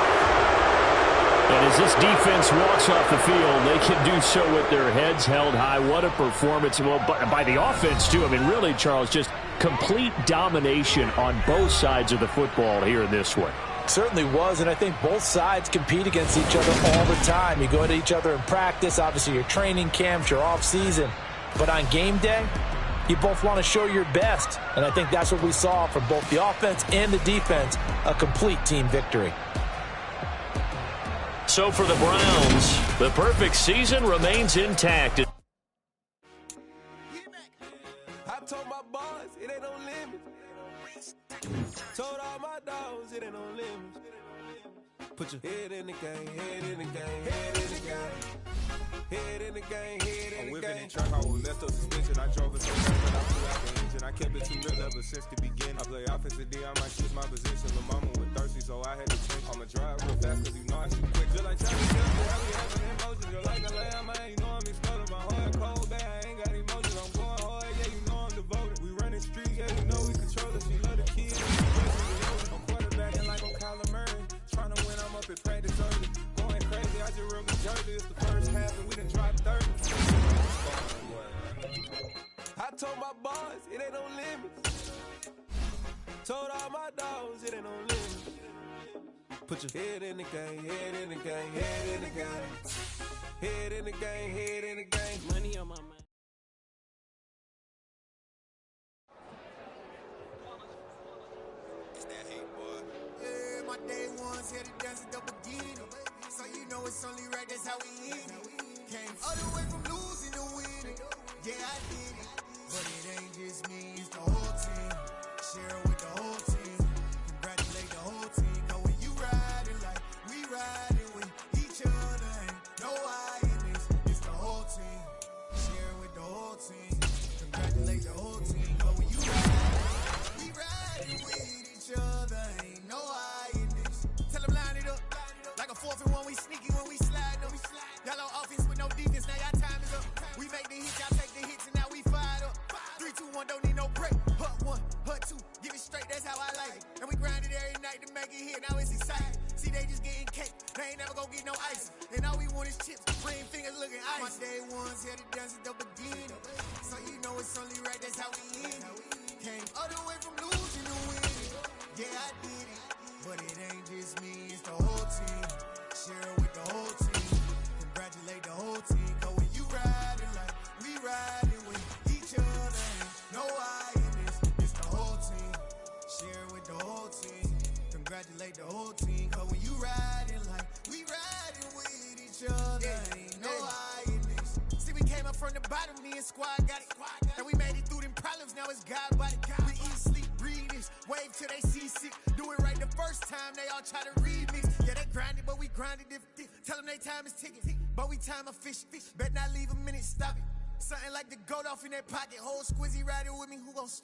And as this defense walks off the field, they can do so with their heads held high. What a performance. Well, by the offense, too. I mean, really, Charles, just complete domination on both sides of the football here in this one. Certainly was, and I think both sides compete against each other all the time. You go to each other in practice, obviously your training camps, your off-season. But on game day, you both want to show your best. And I think that's what we saw from both the offense and the defense, a complete team victory. So for the Browns, the perfect season remains intact. I told my boys, it ain't no limit. Told all my dogs, it ain't no limit. Put your head in the game, head in the game, head in the game. Head in the game, head in the game. I'm whipping in track, I was left up suspension. I drove it so fast that I flew out the engine. I kept it too real ever since the beginning. I play offensive D, I might switch my position. The mama was thirsty, so I had to change. I'ma drive real fast, cause you know I shoot quick. Just like Charlie Kelly, I be having emotions. You're like a lamb, man. You know I'm exploding. My heart cold, bad. I ain't got emotions. I'm going hard, yeah, you know I'm devoted. We run the streets, yeah, you know we control it. She love the kids. I'm quarterbacking like I'm Kyler Murray. Trying to win, I'm up at practice early. Going crazy, I just ripped the jersey. It's the first half, and we done dropped 30. I told my boys, it ain't no limits. Told all my dogs, it ain't no limits. Put your head in the game, head in the game, head in the game. Head in the game, head in the game. Money on my mind. It's that hate, boy. Yeah, my day ones here to dance at the beginning. So you know it's only right, that's how we end it. Came all the way from losing to winning. Yeah, I did it. But it ain't just me, it's the whole team. Share it with the whole team. Congratulate the whole team. Cause when you riding like we riding with each other, ain't no I in this. It's the whole team. Share it with the whole team. Congratulate the whole team. Cause when you riding, we riding with each other, ain't no I in this. Tell them line it up. Like a 4th and 1, we sneaky when we slide them. Y'all on offense with no defense, now y'all time is up. We make the hits, y'all take the hits, and now we fired up. 3, 2, 1, don't need no break. Hut 1, hut 2, give it straight, that's how I like it. And we grind it every night to make it hit, now it's exciting. See, they just getting cake, they ain't never gonna get no ice. And all we want is chips, ring fingers looking ice. My day ones here to dance at the beginning. So you know it's only right, that's how we end it. Came all the way from losing to winning. Yeah, I did it. But But it ain't just me, it's the whole team. Share it with the whole team. Congratulate the whole team. Cause when you riding like we riding with each other, ain't no I in this, it's the whole team. Share it with the whole team. Congratulate the whole team. Cause when you riding like we riding with each other, ain't no I in this. See, we came up from the bottom, me and squad got it. And we made it through them problems, now it's God body. We eat, sleep, breathe this, wave till they seasick. Do it right the first time, they all try to remix. Yeah, they grinded, but we grinded different. Tell them they time is ticking, but we time a fish. Bet not leave a minute, stop it. Something like the goat off in their pocket. Whole squizzy riding with me, who gon' stop?